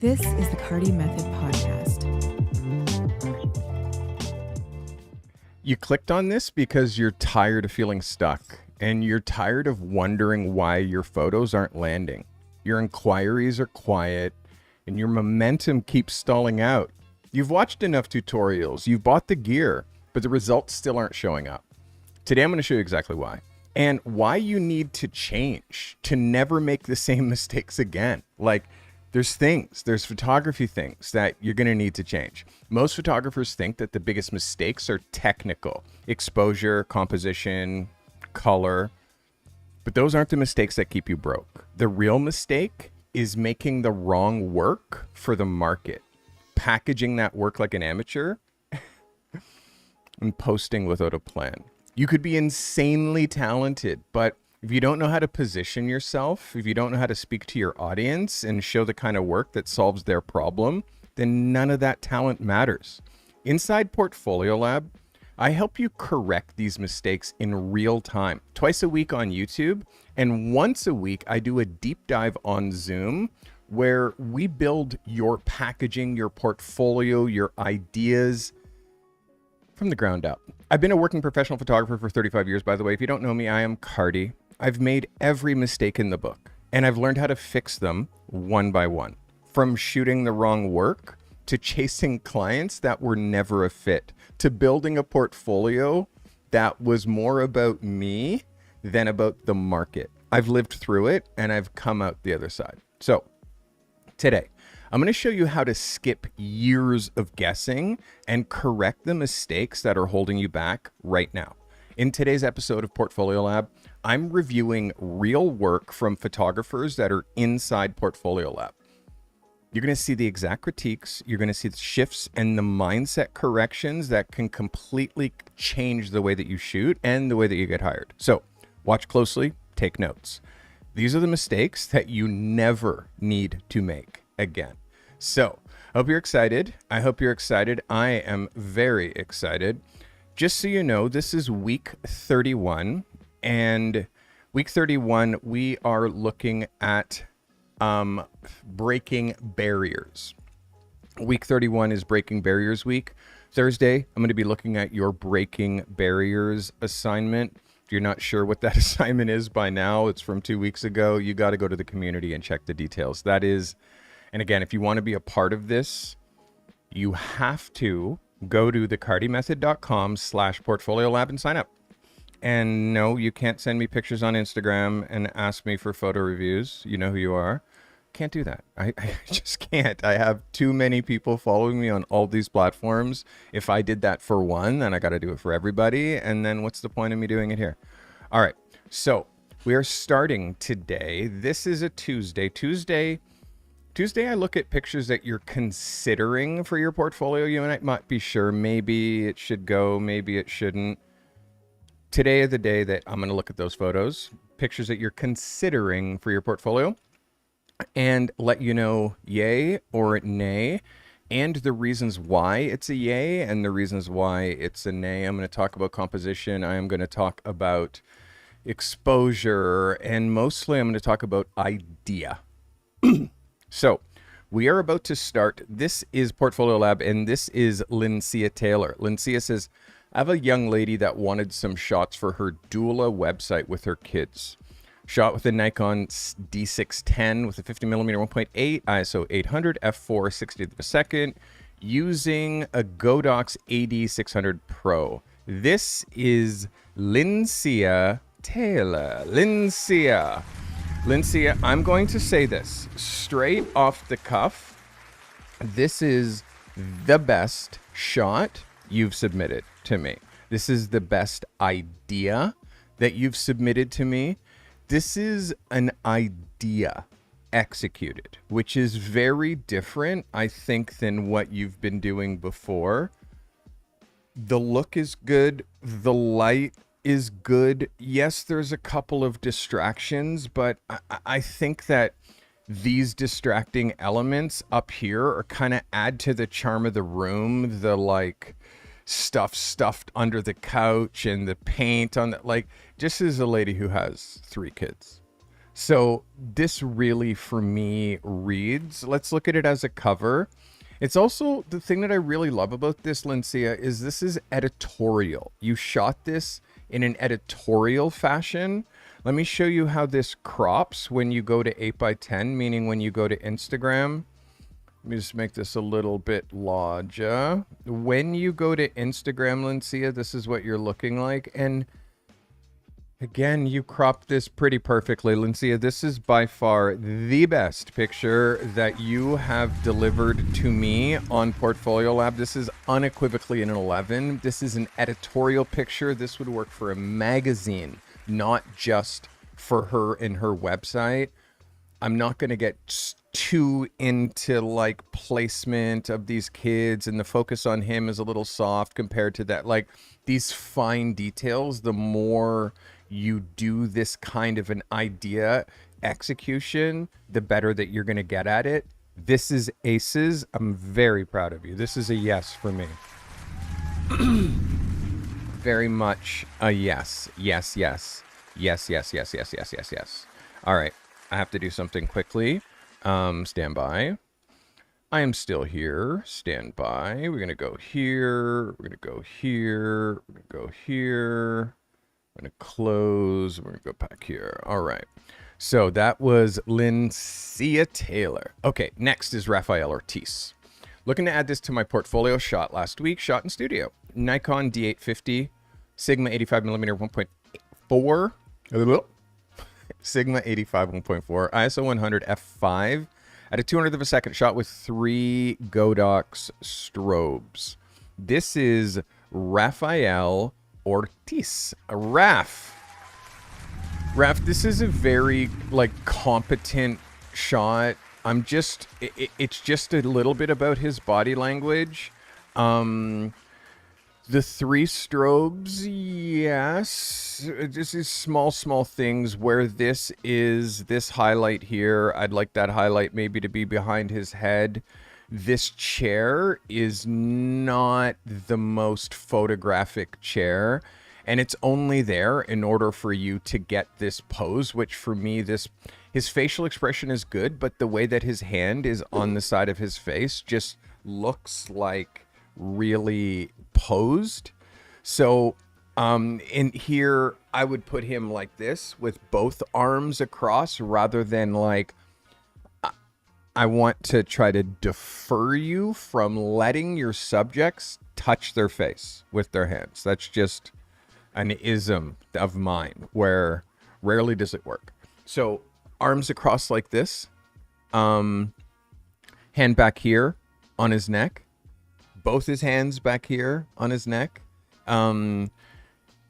This is the Carty Method Podcast. You clicked on this because you're tired of feeling stuck and you're tired of wondering why your photos aren't landing. Your inquiries are quiet and your momentum keeps stalling out. You've watched enough tutorials, you've bought the gear, but the results still aren't showing up. Today I'm going to show you exactly why and why you need to change to never make the same mistakes again. There's photography things that you're going to need to change. Most photographers think that the biggest mistakes are technical, exposure, composition, color, but those aren't the mistakes that keep you broke. The real mistake is making the wrong work for the market, packaging that work like an amateur, and posting without a plan. You could be insanely talented, but if you don't know how to position yourself, if you don't know how to speak to your audience and show the kind of work that solves their problem, then none of that talent matters. Inside Portfolio Lab, I help you correct these mistakes in real time, twice a week on YouTube, and once a week I do a deep dive on Zoom where we build your packaging, your portfolio, your ideas from the ground up. I've been a working professional photographer for 35 years, by the way. If you don't know me, I am Carty. I've made every mistake in the book, and I've learned how to fix them one by one. From shooting the wrong work, to chasing clients that were never a fit, to building a portfolio that was more about me than about the market. I've lived through it, and I've come out the other side. So today, I'm going to show you how to skip years of guessing and correct the mistakes that are holding you back right now. In today's episode of Portfolio Lab, I'm reviewing real work from photographers that are inside Portfolio Lab. You're going to see the exact critiques, you're going to see the shifts and the mindset corrections that can completely change the way that you shoot and the way that you get hired. So watch closely, take notes. These are the mistakes that you never need to make again. So I hope you're excited. I hope you're excited. I am very excited. Just so you know, this is week 31, and week 31, we are looking at breaking barriers. Week 31 is breaking barriers week. Thursday, I'm going to be looking at your breaking barriers assignment. If you're not sure what that assignment is by now, it's from 2 weeks ago. You got to go to the community and check the details. That is, and again, if you want to be a part of this, you have to go to thecartymethod.com/portfolio lab and sign up. And no, you can't send me pictures on Instagram and ask me for photo reviews. You know who you are. Can't do that. I just can't. I have too many people following me on all these platforms. If I did that for one, then I got to do it for everybody. And then what's the point of me doing it here? All right. So we are starting today. This is a Tuesday. Tuesday, I look at pictures that you're considering for your portfolio. You and I might be sure maybe it should go, maybe it shouldn't. Today is the day that I'm going to look at those photos, pictures that you're considering for your portfolio, and let you know yay or nay, and the reasons why it's a yay and the reasons why it's a nay. I'm going to talk about composition. I am going to talk about exposure, and mostly I'm going to talk about idea. So we are about to start. This is Portfolio Lab, and this is Lyncia Taylor. Lyncia says, I have a young lady that wanted some shots for her doula website with her kids. Shot with a Nikon D610 with a 50mm 1.8, ISO 800, f4 60th of a second, using a Godox AD600 Pro. This is Lyncia Taylor. Lyncia, I'm going to say this straight off the cuff. This is the best shot you've submitted to me. This is the best idea that you've submitted to me. This is an idea executed, which is very different, I think, than what you've been doing before. The look is good. The light is good. Yes, there's a couple of distractions, but I think that these distracting elements up here are kind of add to the charm of the room. The stuff stuffed under the couch and the paint on the, just as a lady who has 3 kids. So this really, for me, reads, let's look at it as a cover. It's also the thing that I really love about this, Lincia, is this is editorial. You shot this in an editorial fashion. Let me show you how this crops when you go to 8 by 10, meaning when you go to Instagram. Let me just make this a little bit larger. When you go to Instagram, Lincia, this is what you're looking like. And again, you cropped this pretty perfectly, Lincia. This is by far the best picture that you have delivered to me on Portfolio Lab. This is unequivocally an 11. This is an editorial picture. This would work for a magazine, not just for her and her website. I'm not going to get too into like placement of these kids, and the focus on him is a little soft compared to that. Like these fine details, the more you do this kind of an idea execution, the better that you're going to get at it. This is aces. I'm very proud of you. This is a yes for me. Very much a yes. Yes, yes. Yes, yes, yes, yes, yes, yes, yes. All right. I have to do something quickly. Stand by. I am still here. Stand by. We're going to go here. We're going to go here. We're going to go here. I'm going to close. We're going to go back here. All right. So that was Lincia Taylor. Okay, next is Rafael Ortiz. Looking to add this to my portfolio. Shot last week. Shot in studio. Nikon D850. Sigma 85mm 1.4. Sigma 85 1.4. ISO 100 f5. At a 200th of a second. Shot with 3 Godox strobes. This is Rafael Ortiz. Raf, this is a very like competent shot. It's just a little bit about his body language. The 3 strobes, yes. This is small things where this highlight here. I'd like that highlight maybe to be behind his head. This chair is not the most photographic chair, and it's only there in order for you to get this pose, which for me, his facial expression is good, but the way that his hand is on the side of his face just looks like really posed. So in here, I would put him like this with both arms across rather than like, I want to try to defer you from letting your subjects touch their face with their hands. That's just an ism of mine where rarely does it work. So arms across like this, hand back here on his neck, both his hands back here on his neck.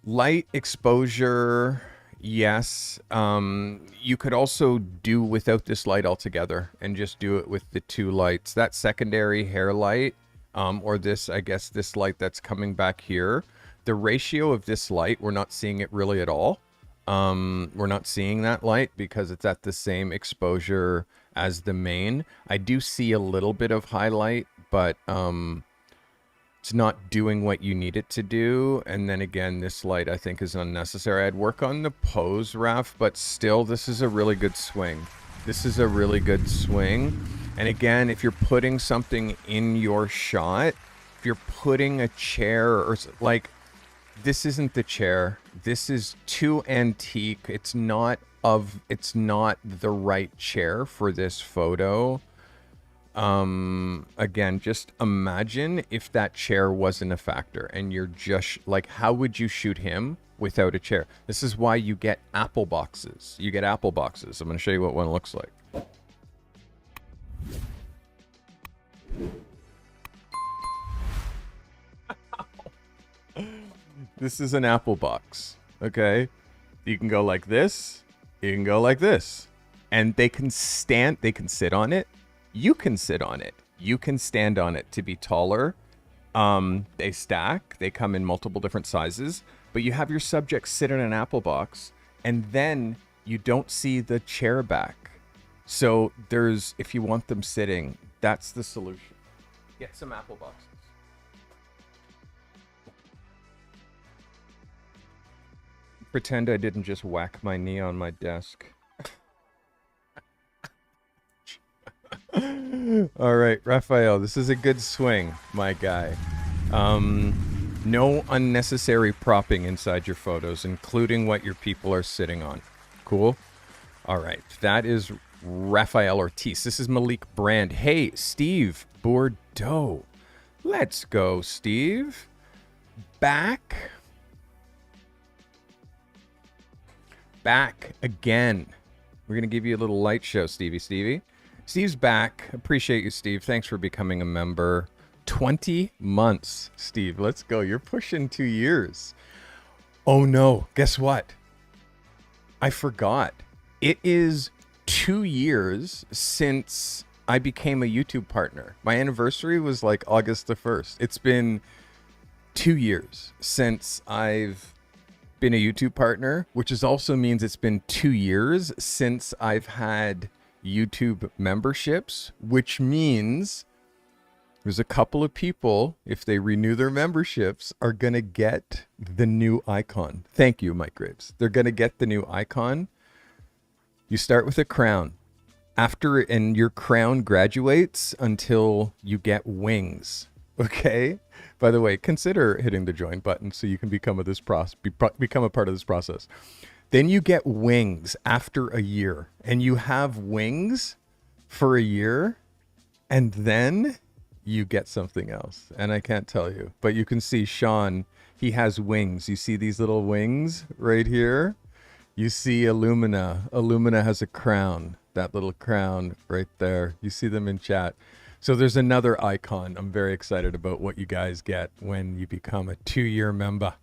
Light exposure. Yes. You could also do without this light altogether and just do it with the 2 lights. That secondary hair light, or this, I guess, this light that's coming back here. The ratio of this light, we're not seeing it really at all. We're not seeing that light because it's at the same exposure as the main. I do see a little bit of highlight, but it's not doing what you need it to do. And then again, this light I think is unnecessary. I'd work on the pose, Raf, but still, this is a really good swing. This is a really good swing. And again, if you're putting something in your shot, if you're putting a chair or like, this isn't the chair. This is too antique. It's not the right chair for this photo. Again, just imagine if that chair wasn't a factor and you're just like, how would you shoot him without a chair? This is why you get apple boxes. You get apple boxes. I'm going to show you what one looks like. This is an apple box. Okay. You can go like this. You can go like this. And they can sit on it. You can sit on it. You can stand on it to be taller. They stack. They come in multiple different sizes. But you have your subject sit in an apple box, and then you don't see the chair back. So if you want them sitting, that's the solution. Get some apple boxes. Pretend I didn't just whack my knee on my desk. All right, Raphael, this is a good swing, my guy. No unnecessary propping inside your photos, including what your people are sitting on. Cool? All right, that is Raphael Ortiz. This is Malik Brand. Hey, Steve Bordeaux. Let's go, Steve. Back again. We're going to give you a little light show, Stevie. Steve's back. Appreciate you, Steve. Thanks for becoming a member. 20 months, Steve. Let's go. You're pushing 2 years. Oh, no. Guess what? I forgot. It is 2 years since I became a YouTube partner. My anniversary was like August the 1st. It's been 2 years since I've been a YouTube partner, which is also means it's been 2 years since I've had YouTube memberships, which means there's a couple of people, if they renew their memberships, are going to get the new icon. Thank you, Mike Graves. They're going to get the new icon. You start with a crown. And your crown graduates until you get wings. Okay? By the way, consider hitting the join button so you can become a part of this process. Then you get wings after a year, and you have wings for a year, and then you get something else. And I can't tell you, but you can see Sean, he has wings. You see these little wings right here? You see Illumina. Illumina has a crown, that little crown right there. You see them in chat. So there's another icon. I'm very excited about what you guys get when you become a 2-year member.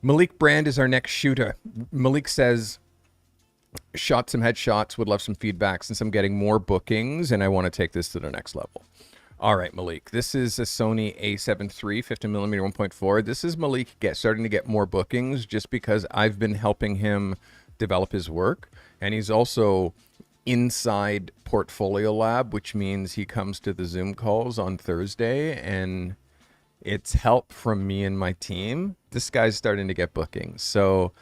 Malik Brand is our next shooter. Malik says, shot some headshots, would love some feedback since I'm getting more bookings and I want to take this to the next level. All right, Malik, this is a Sony A7 III 50mm 1.4. This is Malik starting to get more bookings just because I've been helping him develop his work. And he's also inside Portfolio Lab, which means he comes to the Zoom calls on Thursday, and it's help from me and my team. This guy's starting to get bookings. So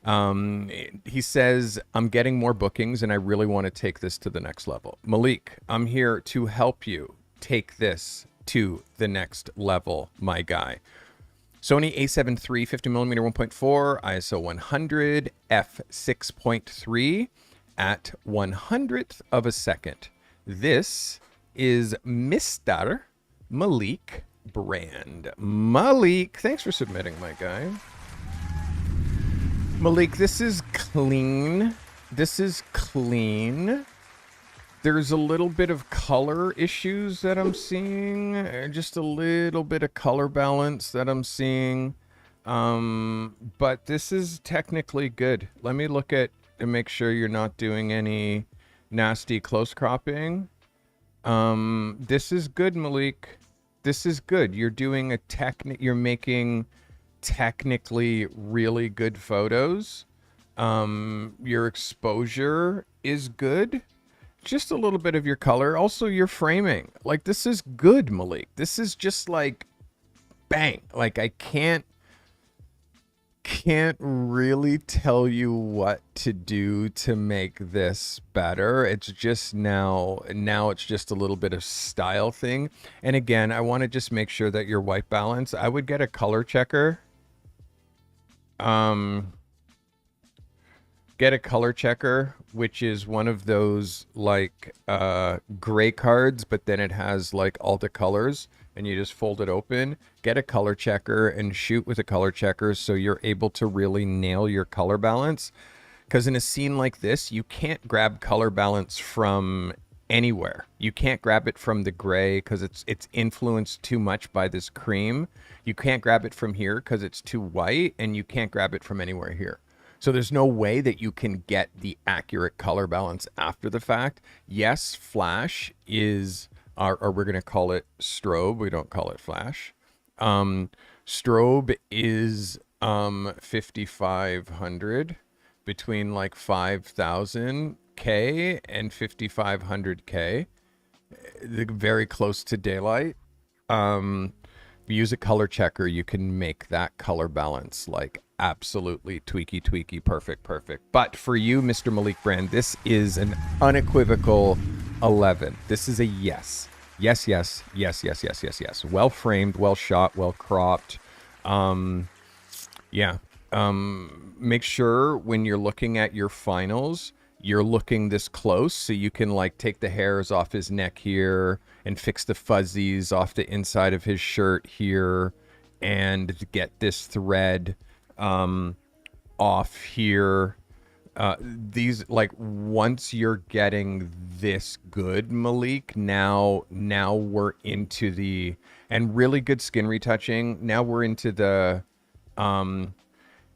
he says, I'm getting more bookings and I really want to take this to the next level. Malik, I'm here to help you take this to the next level, my guy. Sony A7 III 50mm 1.4, ISO 100, f6.3 at 100th of a second. This is Mr. Malik Brand. Malik, thanks for submitting, my guy. Malik, this is clean. This is clean. There's a little bit of color issues that I'm seeing. Just a little bit of color balance that I'm seeing. But this is technically good. Let me look at and make sure you're not doing any nasty close cropping. This is good, Malik. This is good. You're doing you're making technically really good photos. Your exposure is good. Just a little bit of your color. Also, your framing. Like, this is good, Malik. This is just like bang. Like, I can't really tell you what to do to make this better. It's just now it's just a little bit of style thing. And again, I want to just make sure that your white balance, I would get a color checker. Get a color checker, which is one of those like gray cards, but then it has like all the colors and you just fold it open. Get a color checker and shoot with a color checker so you're able to really nail your color balance. Because in a scene like this, you can't grab color balance from anywhere. You can't grab it from the gray because it's influenced too much by this cream. You can't grab it from here because it's too white, and you can't grab it from anywhere here. So there's no way that you can get the accurate color balance after the fact. Yes, flash is, or we're going to call it strobe. We don't call it flash. Strobe is 5500 between like 5000K and 5500K. Very close to daylight. Use a color checker. You can make that color balance like absolutely tweaky, perfect. But for you, Mr. Malik Brand, this is an unequivocal 11. This is a yes. Yes, yes, yes, yes, yes, yes, yes. Well framed, well shot, well cropped. Yeah. Make sure when you're looking at your finals, you're looking this close so you can like take the hairs off his neck here and fix the fuzzies off the inside of his shirt here and get this thread off here. These, like, once you're getting this good, Malik, now we're into the, and really good skin retouching. Now we're into the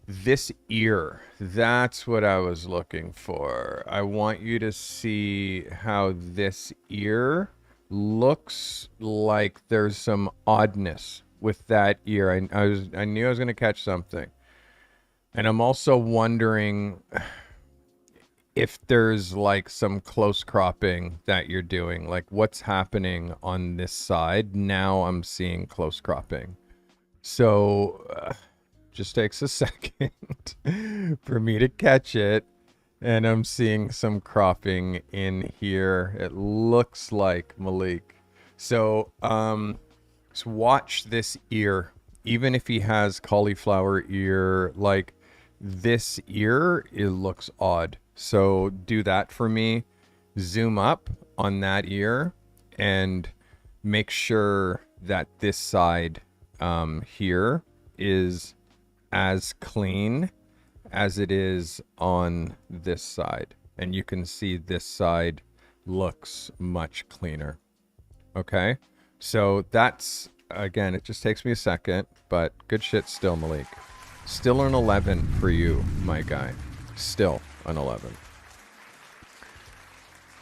this ear. That's what I was looking for. I want you to see how this ear looks like there's some oddness with that ear. I knew I was going to catch something. And I'm also wondering if there's like some close cropping that you're doing, like what's happening on this side. Now I'm seeing close cropping. So just takes a second for me to catch it. And I'm seeing some cropping in here. It looks like Malik. So just watch this ear. Even if he has cauliflower ear, like this ear, it looks odd. So do that for me. Zoom up on that ear and make sure that this side here is as clean as it is on this side. And you can see this side looks much cleaner. Okay? So that's, again, it just takes me a second, but good shit still, Malik. Still an 11 for you, my guy. Still an 11.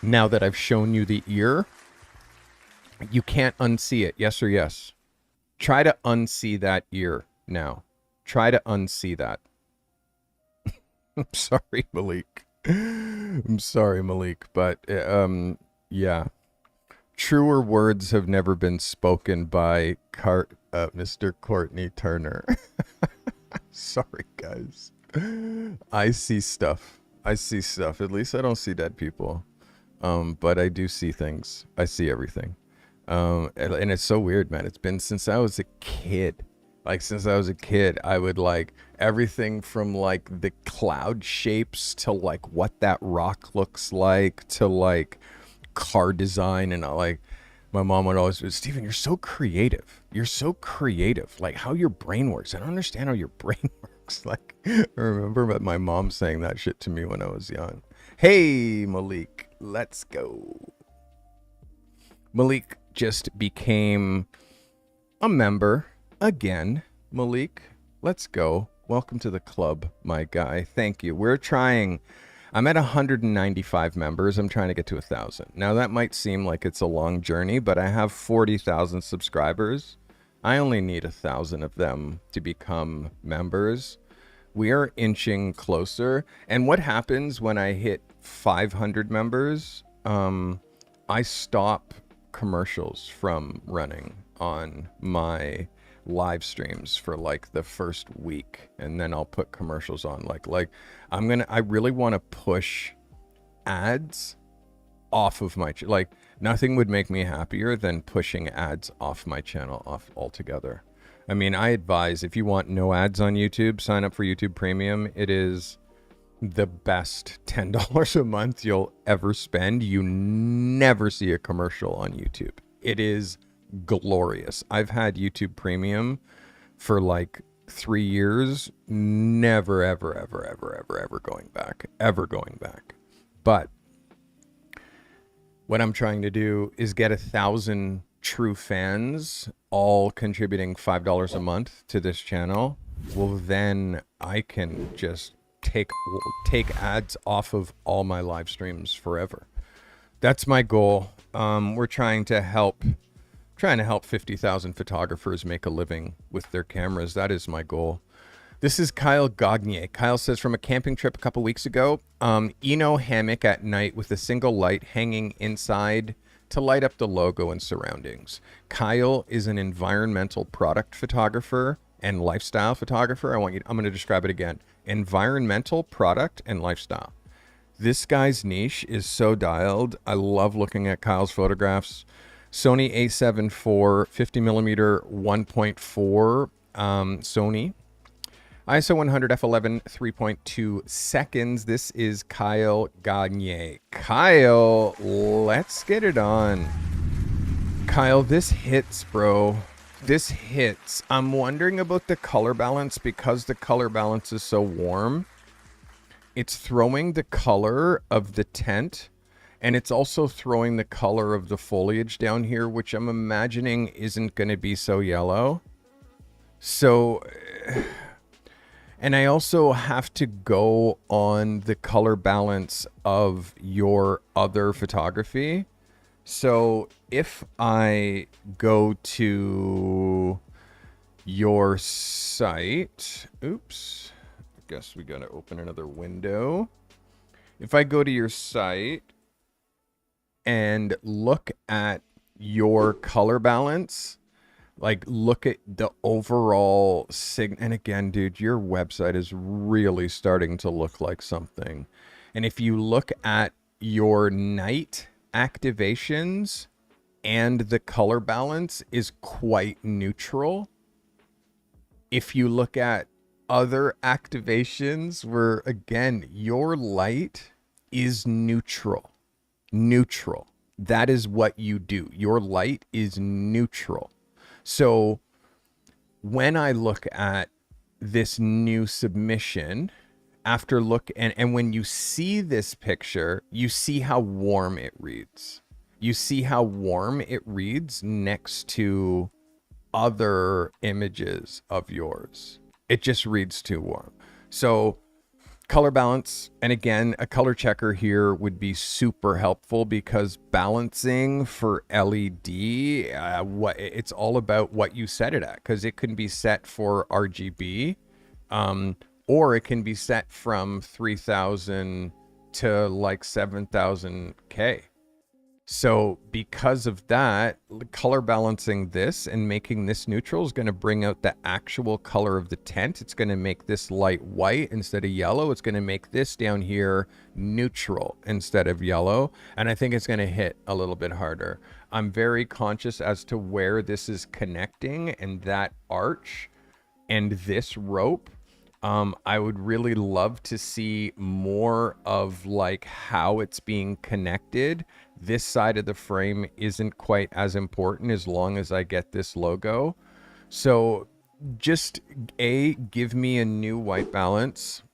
Now that I've shown you the ear, you can't unsee it. Yes or yes? Try to unsee that ear now. Try to unsee that. I'm sorry, Malik. I'm sorry, Malik. But, yeah. Truer words have never been spoken by Mr. Courtney Turner. Sorry, guys. I see stuff. At least I don't see dead people. But I do see things. I see everything. And it's so weird, man. It's been since I was a kid. Like, since I was a kid, I would like everything from like the cloud shapes to like what that rock looks like to like car design. And like my mom would always say, Steven, you're so creative. Like how your brain works. I don't understand how your brain works. Like, I remember my mom saying that shit to me when I was young. Hey, Malik, let's go. Malik just became a member again. Malik, let's go. Welcome to the club, my guy. Thank you. I'm at 195 members. I'm trying to get to 1,000. Now that might seem like it's a long journey, but I have 40,000 subscribers. I only need 1,000 of them to become members. We are inching closer. And what happens when I hit 500 members? I stop commercials from running on my live streams for like the first week, and then I'll put commercials on. Like I really want to push ads off of my like nothing would make me happier than pushing ads off my channel off altogether. I mean, I advise if you want no ads on YouTube, sign up for YouTube Premium. It is the best $10 a month you'll ever spend. You never see a commercial on YouTube. It is glorious. I've had YouTube Premium for like 3 years, never ever going back. But what I'm trying to do is get 1,000 true fans all contributing $5 a month to this channel. Well, then I can just take ads off of all my live streams forever. That's my goal. We're trying to help 50,000 photographers make a living with their cameras. That is my goal. This is Kyle Gagnier. Kyle says, from a camping trip a couple weeks ago, Eno hammock at night with a single light hanging inside to light up the logo and surroundings. Kyle is an environmental product photographer and lifestyle photographer. I'm going to describe it again. Environmental product and lifestyle. This guy's niche is so dialed. I love looking at Kyle's photographs. Sony A7 IV, 50 millimeter 1.4 Sony. ISO 100 f11 3.2 seconds. This is Kyle Gagne. Kyle, let's get it on. Kyle, this hits, bro. This hits. I'm wondering about the color balance because the color balance is so warm. It's throwing the color of the tent, and it's also throwing the color of the foliage down here, which I'm imagining isn't going to be so yellow. So, and I also have to go on the color balance of your other photography. So if I go to your site, oops, I guess we got to open another window. If I go to your site and look at your color balance, like look at the overall and again, dude, your website is really starting to look like something. And if you look at your night activations and the color balance is quite neutral. If you look at other activations where, again, your light is neutral. Neutral. That is what you do. Your light is neutral. So when I look at this new submission, after look and when you see this picture, you see how warm it reads. You see how warm it reads next to other images of yours. It just reads too warm. So color balance, and again, a color checker here would be super helpful because balancing for LED, it's all about what you set it at, because it can be set for RGB, or it can be set from 3000 to like 7000K. So because of that, color balancing this and making this neutral is going to bring out the actual color of the tent. It's going to make this light white instead of yellow. It's going to make this down here neutral instead of yellow. And I think it's going to hit a little bit harder. I'm very conscious as to where this is connecting, and that arch and this rope. I would really love to see more of like how it's being connected. This side of the frame isn't quite as important as long as I get this logo. So just give me a new white balance.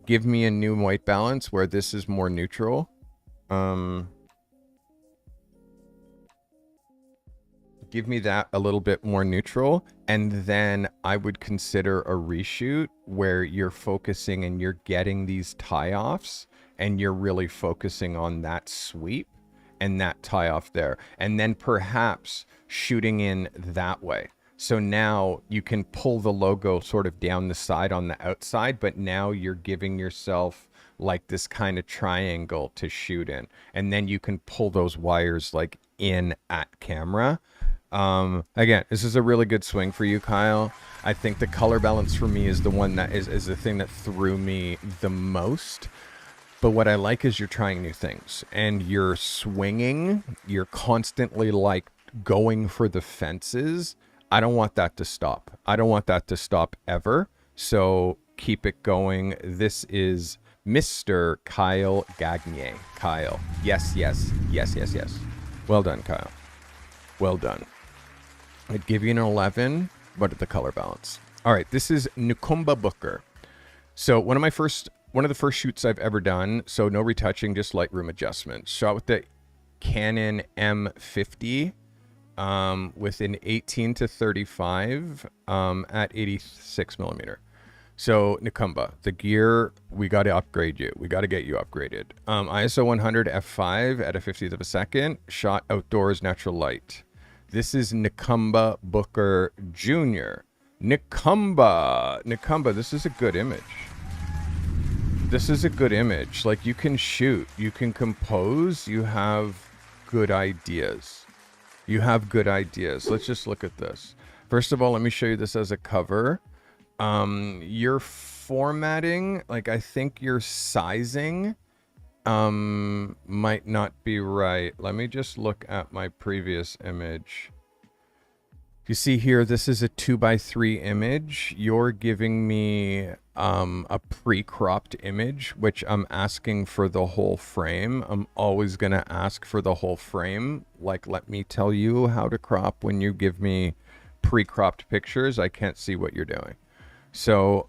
Give me a new white balance where this is more neutral. Give me that a little bit more neutral, and then I would consider a reshoot where you're focusing and you're getting these tie-offs and you're really focusing on that sweep and that tie-off there, and then perhaps shooting in that way. So now you can pull the logo sort of down the side on the outside, but now you're giving yourself like this kind of triangle to shoot in, and then you can pull those wires like in at camera. Again, this is a really good swing for you, Kyle. I think the color balance for me is the one that is the thing that threw me the most. But what I like is you're trying new things and you're swinging. You're constantly like going for the fences. I don't want that to stop. I don't want that to stop ever. So keep it going. This is Mr. Kyle Gagne. Kyle. Yes, yes, yes, yes, yes. Well done, Kyle. Well done. I'd give you an 11, but at the color balance. All right, this is Nukumba Booker. So one of the first shoots I've ever done. So no retouching, just Lightroom adjustments. Shot with the Canon M50 with an 18 to 35 at 86 millimeter. So Nukumba, the gear, we got to upgrade you. We got to get you upgraded. ISO 100 f5 at a 50th of a second. Shot outdoors, natural light. This is Nukumba Booker Jr. Nukumba, this is a good image. This is a good image. Like, you can shoot, you can compose, you have good ideas. You have good ideas. Let's just look at this. First of all, let me show you this as a cover. Your formatting, like I think your sizing might not be right. Let me just look at my previous image. You see here, this is a 2x3 image. You're giving me a pre-cropped image, which I'm asking for the whole frame. I'm always going to ask for the whole frame. Like, let me tell you how to crop when you give me pre-cropped pictures. I can't see what you're doing. So,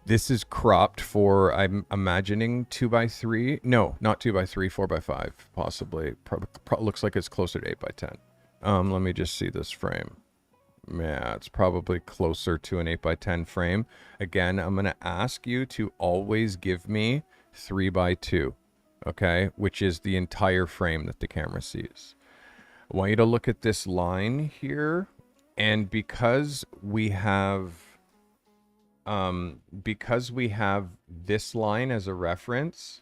this is cropped for, I'm imagining 2x3. No, not 2x3, 4x5, possibly. Looks like it's closer to 8x10. Let me just see this frame. Yeah, it's probably closer to an 8x10 frame. Again, I'm going to ask you to always give me 3x2, okay? Which is the entire frame that the camera sees. I want you to look at this line here. And because we have this line as a reference,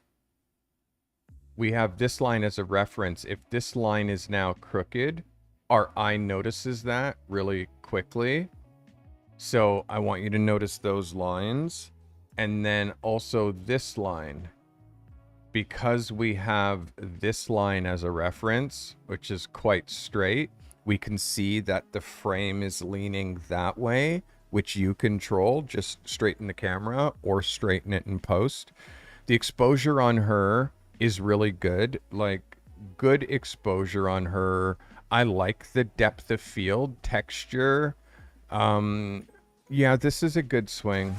if this line is now crooked, our eye notices that really quickly. So I want you to notice those lines. And then also this line, because we have this line as a reference, which is quite straight, we can see that the frame is leaning that way, which you control. Just straighten the camera or straighten it in post. The exposure on her is really good, like good exposure on her. I like the depth of field, texture. Yeah, this is a good swing.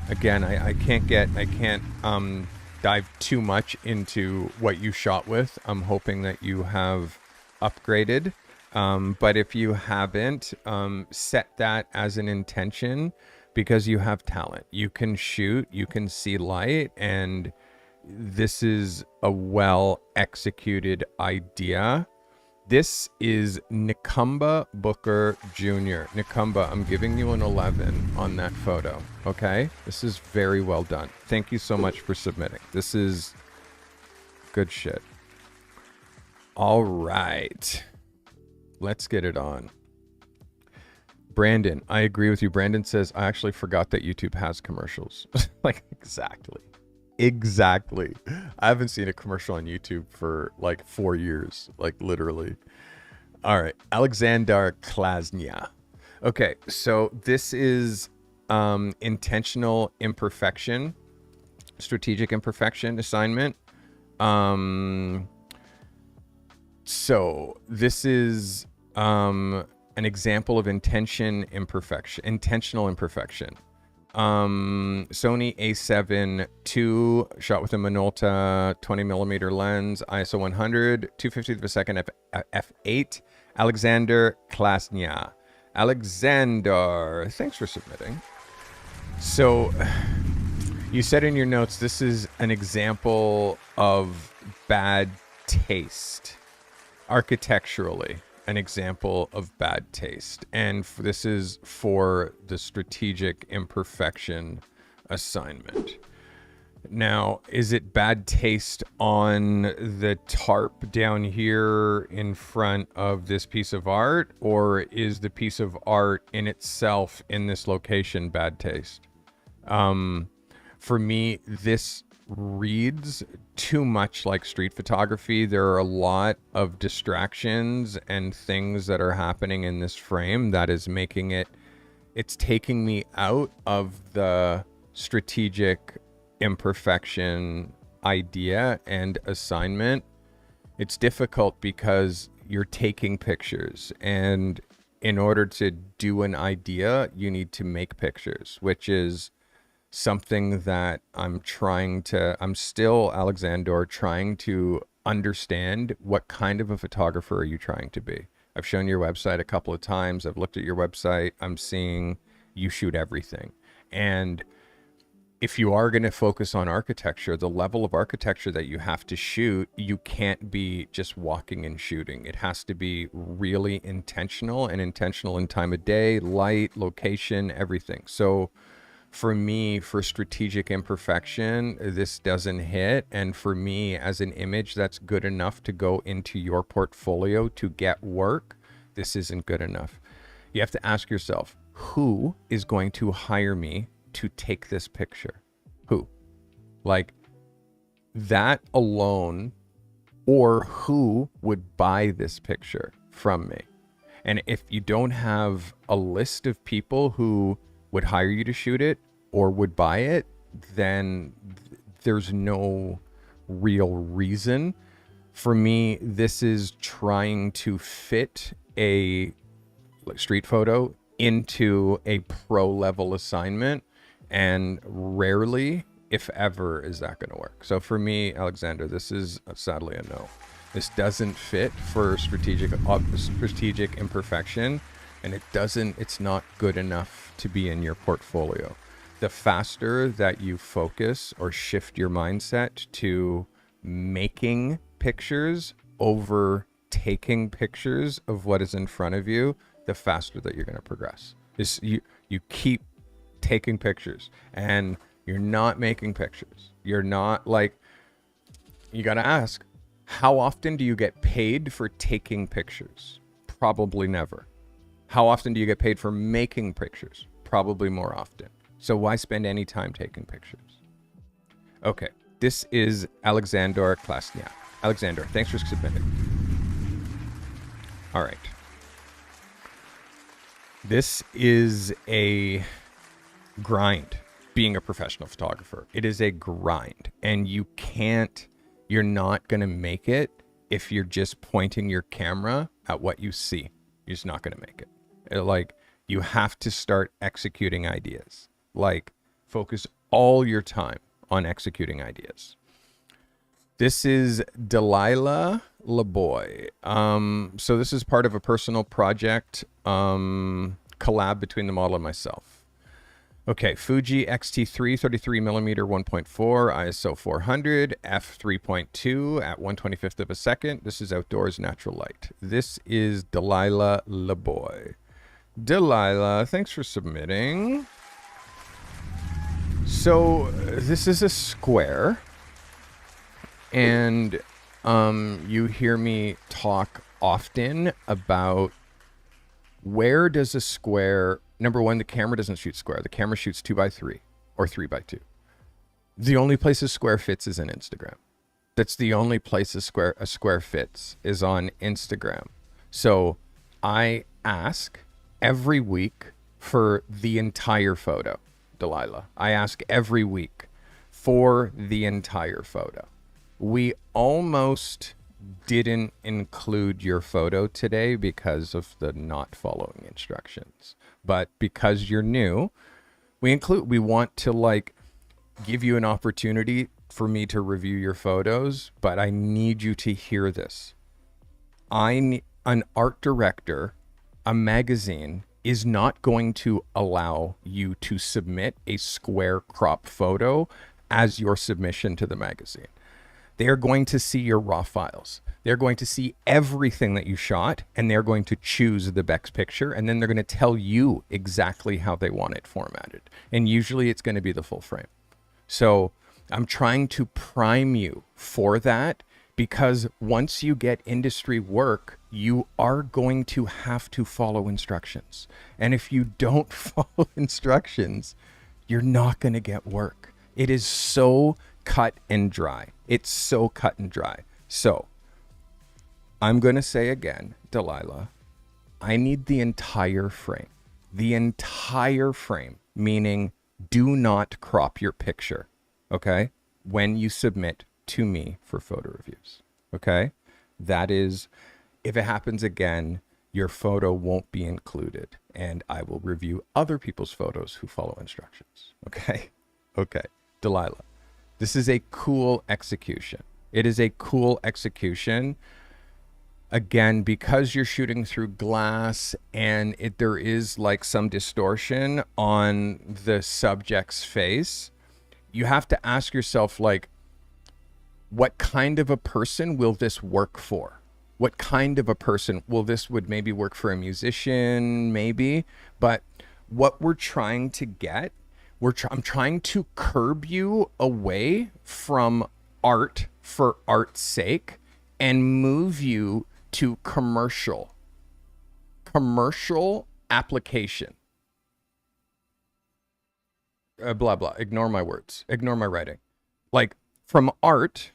Again, I can't dive too much into what you shot with. I'm hoping that you have upgraded. But if you haven't, set that as an intention, because you have talent. You can shoot, you can see light, and this is a well executed idea. This is Nikumba Booker Jr. Nikumba, I'm giving you an 11 on that photo, okay? This is very well done. Thank you so much for submitting. This is good shit. All right. Let's get it on. Brandon, I agree with you. Brandon says, I actually forgot that YouTube has commercials. Like, exactly. I haven't seen a commercial on YouTube for like 4 years, like literally. All right. Alexander Klasnia. Okay. So this is intentional imperfection, strategic imperfection assignment. So this is an example of intentional imperfection. Sony A7 II, shot with a Minolta 20mm lens, ISO 100, 250th of a second f8. Alexander Klasnia. Alexander, thanks for submitting. So you said in your notes, this is an example of bad taste. Architecturally, an example of bad taste. And this is for the strategic imperfection assignment. Now, is it bad taste on the tarp down here in front of this piece of art, or is the piece of art in itself in this location bad taste? For me, this reads too much like street photography. There are a lot of distractions and things that are happening in this frame that is making it's taking me out of the strategic imperfection idea and assignment. It's difficult because you're taking pictures, and in order to do an idea, you need to make pictures, which is something that I'm still, Alexander, trying to understand. What kind of a photographer are you trying to be? I've shown your website a couple of times. I've looked at your website. I'm seeing you shoot everything. And if you are going to focus on architecture, the level of architecture that you have to shoot, you can't be just walking and shooting. It has to be really intentional, and intentional in time of day, light, location, everything. So for me, for strategic imperfection, this doesn't hit. And for me, as an image that's good enough to go into your portfolio to get work, this isn't good enough. You have to ask yourself, who is going to hire me to take this picture? Who? Like that alone, or who would buy this picture from me? And if you don't have a list of people who would hire you to shoot it or would buy it, then there's no real reason. For me, this is trying to fit a street photo into a pro level assignment, and rarely, if ever, is that going to work. So for me, Alexander, this is sadly a no. This doesn't fit for strategic imperfection, and it's not good enough to be in your portfolio. The faster that you focus or shift your mindset to making pictures over taking pictures of what is in front of you, the faster that you're going to progress. You keep taking pictures and you're not making pictures. You're not like, you got to ask, how often do you get paid for taking pictures? Probably never. How often do you get paid for making pictures? Probably more often. So why spend any time taking pictures? Okay, this is Alexander Klasniak. Alexander, thanks for submitting. All right. This is a grind, being a professional photographer. It is a grind, and you're not going to make it if you're just pointing your camera at what you see. You're just not going to make it. You have to start executing ideas. Focus all your time on executing ideas. This is Delilah LeBoy. So this is part of a personal project, collab between the model and myself. Okay, Fuji X-T3 33mm 1.4 ISO 400 f3.2 at 1/25th of a second. This is outdoors natural light. This is Delilah LeBoy. Delilah, thanks for submitting. So this is a square, and you hear me talk often about where does a square. Number one, the camera doesn't shoot square. The camera shoots 2x3 or 3x2. The only place a square fits is in Instagram. That's the only place a square fits is on Instagram. So I ask every week for the entire photo, Delilah. I ask every week for the entire photo. We almost didn't include your photo today because of the not following instructions. But because you're new, we want to give you an opportunity for me to review your photos, but I need you to hear this. An art director, a magazine, is not going to allow you to submit a square crop photo as your submission to the magazine. They're going to see your raw files. They're going to see everything that you shot, and they're going to choose the best picture, and then they're going to tell you exactly how they want it formatted. And usually it's going to be the full frame. So I'm trying to prime you for that, because once you get industry work, you are going to have to follow instructions. And if you don't follow instructions, you're not going to get work. It is so cut and dry. It's so cut and dry. So I'm going to say again, Delilah, I need the entire frame. The entire frame, meaning do not crop your picture, okay? When you submit to me for photo reviews, okay? That is, if it happens again, your photo won't be included, and I will review other people's photos who follow instructions, okay? Okay, Delilah. This is a cool execution. It is a cool execution. Again, because you're shooting through glass and there is some distortion on the subject's face, you have to ask yourself, what kind of a person will this work for? What kind of a person would maybe work for a musician, maybe, but what we're trying to get, I'm trying to curb you away from art for art's sake and move you to commercial application. blah, blah. Ignore my words. Ignore my writing. Like from art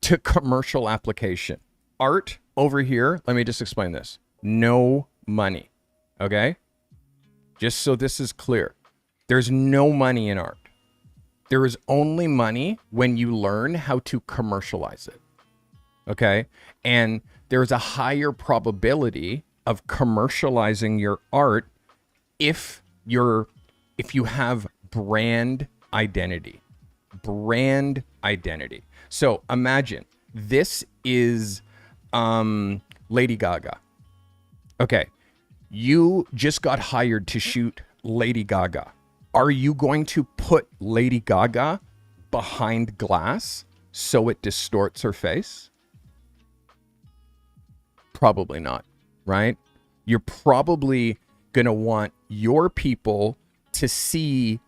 to commercial application. Art over here, let me just explain this. No money. Okay? Just so this is clear. There's no money in art. There is only money when you learn how to commercialize it. Okay? And there's a higher probability of commercializing your art if you have brand identity. Brand identity. So imagine this is Lady Gaga. Okay. You just got hired to shoot Lady Gaga. Are you going to put Lady Gaga behind glass so it distorts her face? Probably not, right? You're probably going to want your people to see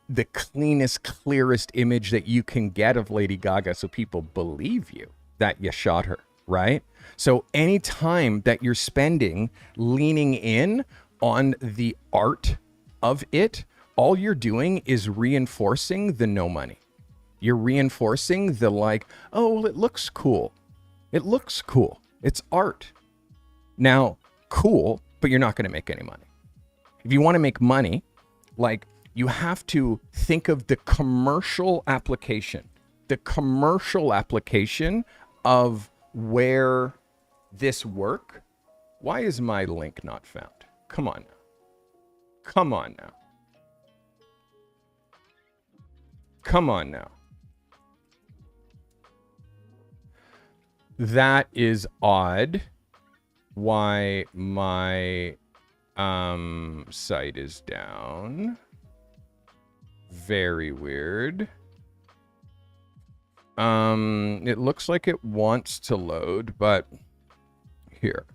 the cleanest, clearest image that you can get of Lady Gaga so people believe you that you shot her, right? So anytime that you're spending leaning in on the art of it, all you're doing is reinforcing the no money. You're reinforcing the like, oh, it looks cool. It looks cool. It's art. Now, cool, but you're not going to make any money. If you want to make money, like you have to think of the commercial application of where this work. Why is my link not found? Come on now. Come on now. Come on now. That is odd. Why my site is down. Very weird. It looks like it wants to load, but here.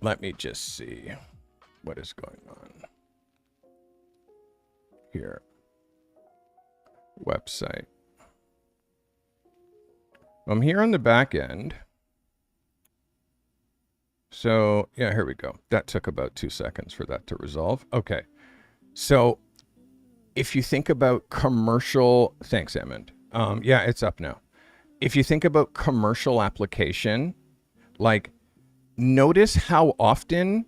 Let me just see what is going on here. Website. I'm here on the back end. So, yeah, here we go. That took about 2 seconds for that to resolve. Okay. So, if you think about commercial... Thanks, Emmond. Yeah, it's up now. If you think about commercial application, like, notice how often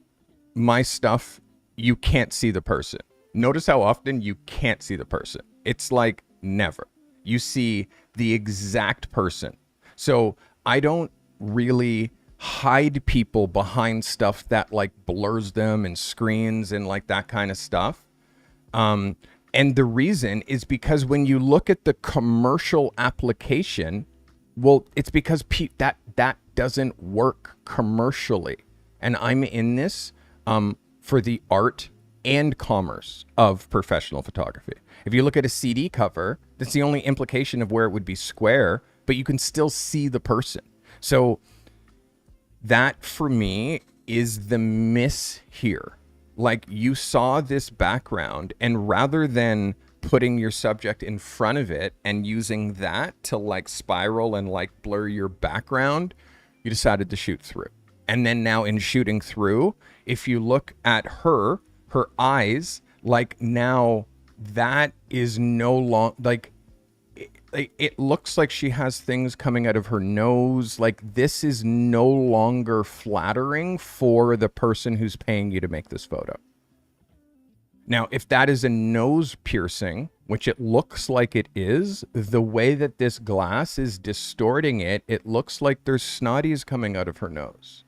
my stuff, you can't see the person. Notice how often you can't see the person. It's like never. You see the exact person. So I don't really hide people behind stuff that like blurs them and screens and like that kind of stuff. And the reason is because when you look at the commercial application, well, it's because that doesn't work commercially. And I'm in this for the art and commerce of professional photography. If you look at a CD cover, that's the only implication of where it would be square, but you can still see the person. So that for me is the miss here. Like you saw this background, and rather than putting your subject in front of it and using that to like spiral and like blur your background, you decided to shoot through. And then now in shooting through, if you look at her eyes, like now that is no long, like it looks like she has things coming out of her nose. Like this is no longer flattering for the person who's paying you to make this photo. Now, if that is a nose piercing, which it looks like it is, the way that this glass is distorting it, it looks like there's snotties coming out of her nose.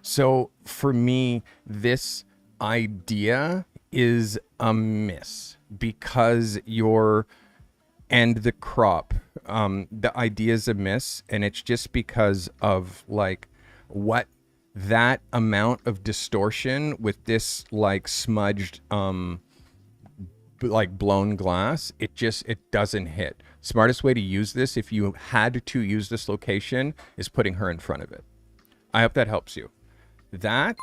So for me, this idea is a miss because and the crop, the idea is a miss, and it's just because of like what that amount of distortion with this like smudged like blown glass, it doesn't hit. Smartest way to use this, if you had to use this location, is putting her in front of it. I hope that helps you. That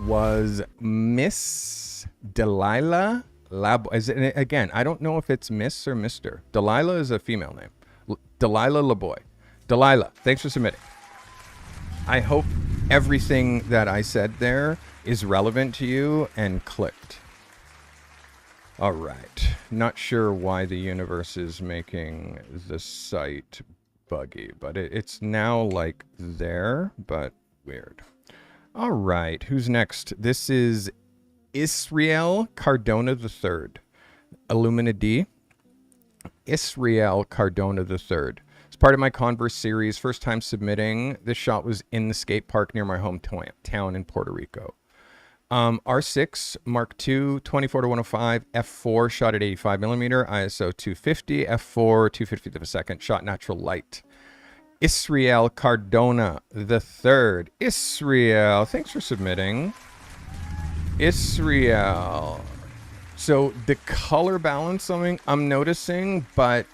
was Miss Delilah again, I don't know if it's Miss or Mr. Delilah is a female name. Delilah LeBoy. Delilah, thanks for submitting. I hope everything that I said there is relevant to you and clicked. All right. Not sure why the universe is making the site buggy, but it's now like there, but weird. All right. Who's next? This is Israel Cardona III. Illumina D. Israel Cardona III. It's part of my Converse series. First time submitting. This shot was in the skate park near my hometown in Puerto Rico. R6 Mark II 24-105 f4 shot at 85 millimeter ISO 250 f4 250th of a second shot natural light. Israel Cardona III. Israel, thanks for submitting. Israel. So the color balancing I'm noticing, but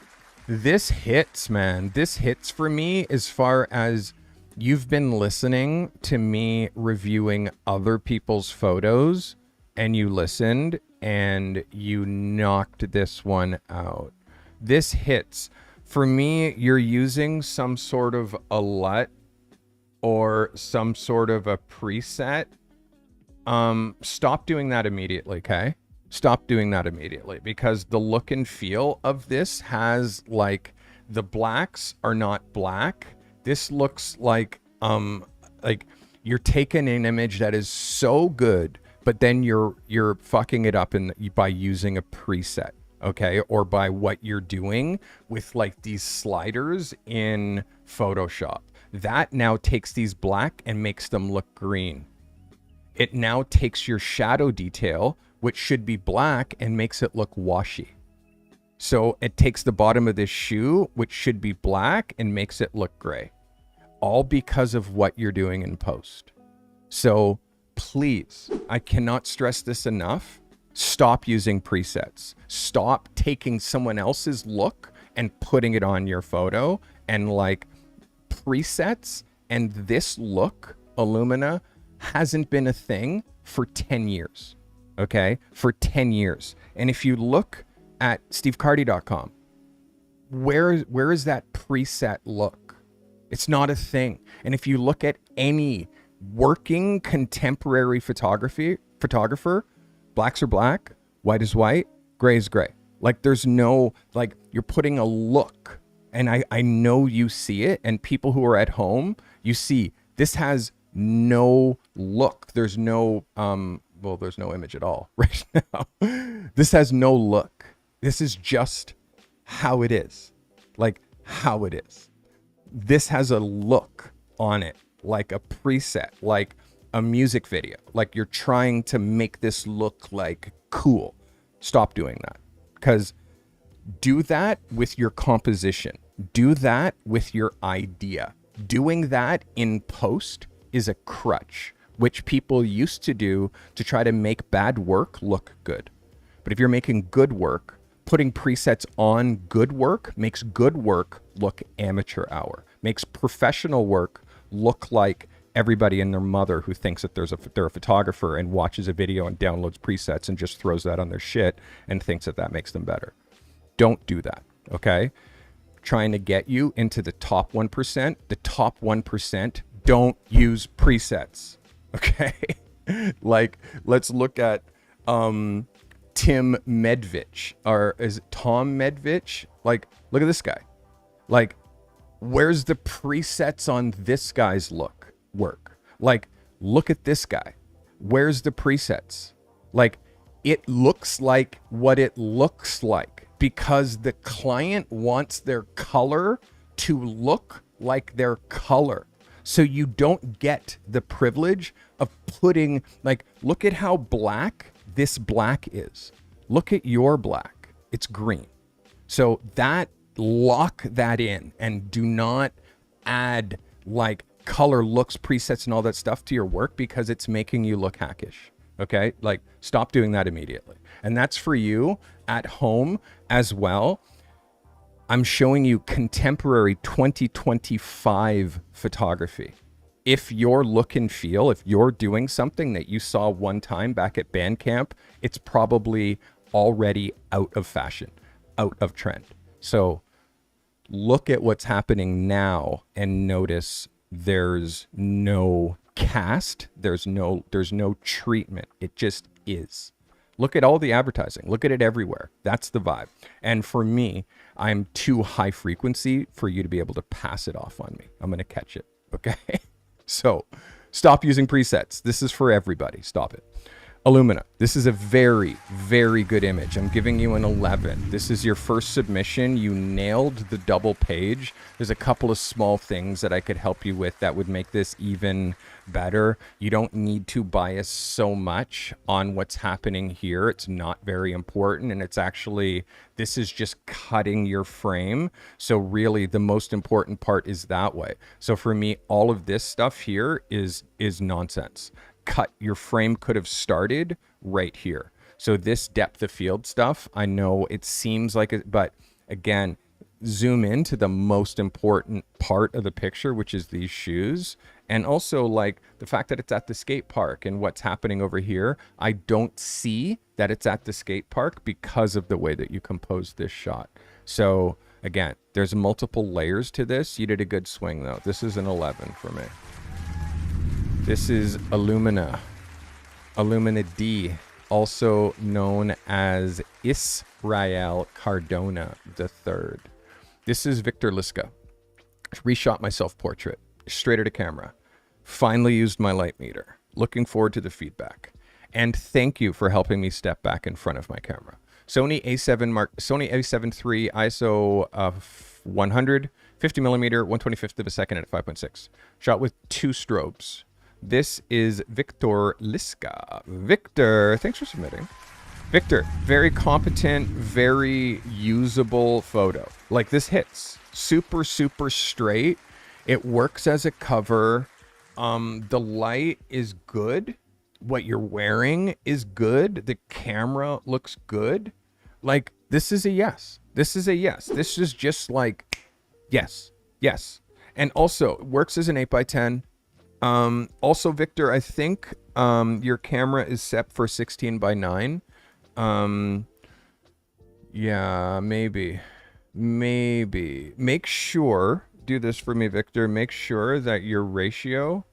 this hits, man. This hits for me as far as you've been listening to me reviewing other people's photos and you listened and you knocked this one out. This hits. For me, you're using some sort of a LUT or some sort of a preset. Stop doing that immediately, okay? Stop doing that immediately, because the look and feel of this has, like, the blacks are not black. This looks like you're taking an image that is so good, but then you're fucking it up by using a preset, okay? Or by what you're doing with like these sliders in Photoshop. That now takes these black and makes them look green. It now takes your shadow detail, which should be black, and makes it look washy. So it takes the bottom of this shoe, which should be black, and makes it look gray. All because of what you're doing in post. So please, I cannot stress this enough. Stop using presets. Stop taking someone else's look and putting it on your photo. And like, presets and this look, Illumina, hasn't been a thing for 10 years. Okay? For 10 years. And if you look at stevecarty.com, where is that preset look? It's not a thing. And if you look at any working contemporary photographer, blacks are black, white is white, gray is gray. Like, there's no, like, you're putting a look. And I know you see it. And people who are at home, you see this has no look. There's no, there's no image at all right now. This has no look. This is just how it is. Like, how it is. This has a look on it, like a preset, like a music video, like you're trying to make this look like cool. Stop doing that, because do that with your composition. Do that with your idea. Doing that in post is a crutch, which people used to do to try to make bad work look good. But if you're making good work, putting presets on good work makes good work look amateur hour, makes professional work look like everybody and their mother who thinks that they're a photographer and watches a video and downloads presets and just throws that on their shit and thinks that makes them better. Don't do that, okay? Trying to get you into the top 1%. The top 1% don't use presets, okay? Like, let's look at Tim Medvich, or is it Tom Medvich? Like, look at this guy. Like, where's the presets on this guy's work? Like, look at this guy. Where's the presets? Like, it looks like what it looks like because the client wants their color to look like their color. So you don't get the privilege of putting, like, look at how black this black is. Look at your black. It's green. So that, lock that in and do not add like color looks, presets and all that stuff to your work because it's making you look hackish. Okay? Like, stop doing that immediately. And that's for you at home as well. I'm showing you contemporary 2025 photography. If your look and feel, if you're doing something that you saw one time back at Bandcamp, it's probably already out of fashion, out of trend. So look at what's happening now and notice there's no cast. There's no treatment. It just is. Look at all the advertising. Look at it everywhere. That's the vibe. And for me, I'm too high frequency for you to be able to pass it off on me. I'm going to catch it. Okay. So stop using presets. This is for everybody. Stop it. Illumina. This is a very, very good image. I'm giving you an 11. This is your first submission. You nailed the double page. There's a couple of small things that I could help you with that would make this even better. You don't need to bias so much on what's happening here. It's not very important. And it's actually, this is just cutting your frame. So really the most important part is that way. So for me, all of this stuff here is nonsense. Cut. Your frame could have started right here. So this depth of field stuff, I know it seems like it, but again, zoom into the most important part of the picture, which is these shoes. And also like the fact that it's at the skate park and what's happening over here. I don't see that it's at the skate park because of the way that you composed this shot. So again, there's multiple layers to this. You did a good swing though. This is an 11 for me. This is Illumina D, also known as Israel Cardona III. This is Victor Liska. Reshot my self-portrait, straight at a camera. Finally used my light meter. Looking forward to the feedback. And thank you for helping me step back in front of my camera. Sony A7 III ISO 100, 50 millimeter, 1/25 of a second at 5.6. Shot with 2 strobes. This is Victor Liska. Victor, thanks for submitting. Victor, very competent, very usable photo. Like this hits. Super, super straight. It works as a cover. The light is good. What you're wearing is good. The camera looks good. Like this is a yes. This is a yes. This is just like, yes, yes. And also it works as an 8x10. Also, Victor, I think your camera is set for 16:9. Yeah, maybe. Make sure, do this for me, Victor. Make sure that your ratio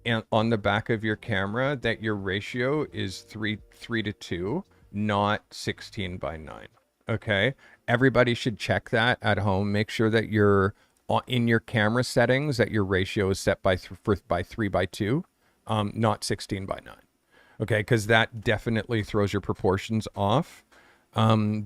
and on the back of your camera, that your ratio is 3 to 2, not 16:9. Okay. Everybody should check that at home. Make sure that you're in your camera settings that your ratio is set by 3:2, not 16:9. Okay, because that definitely throws your proportions off.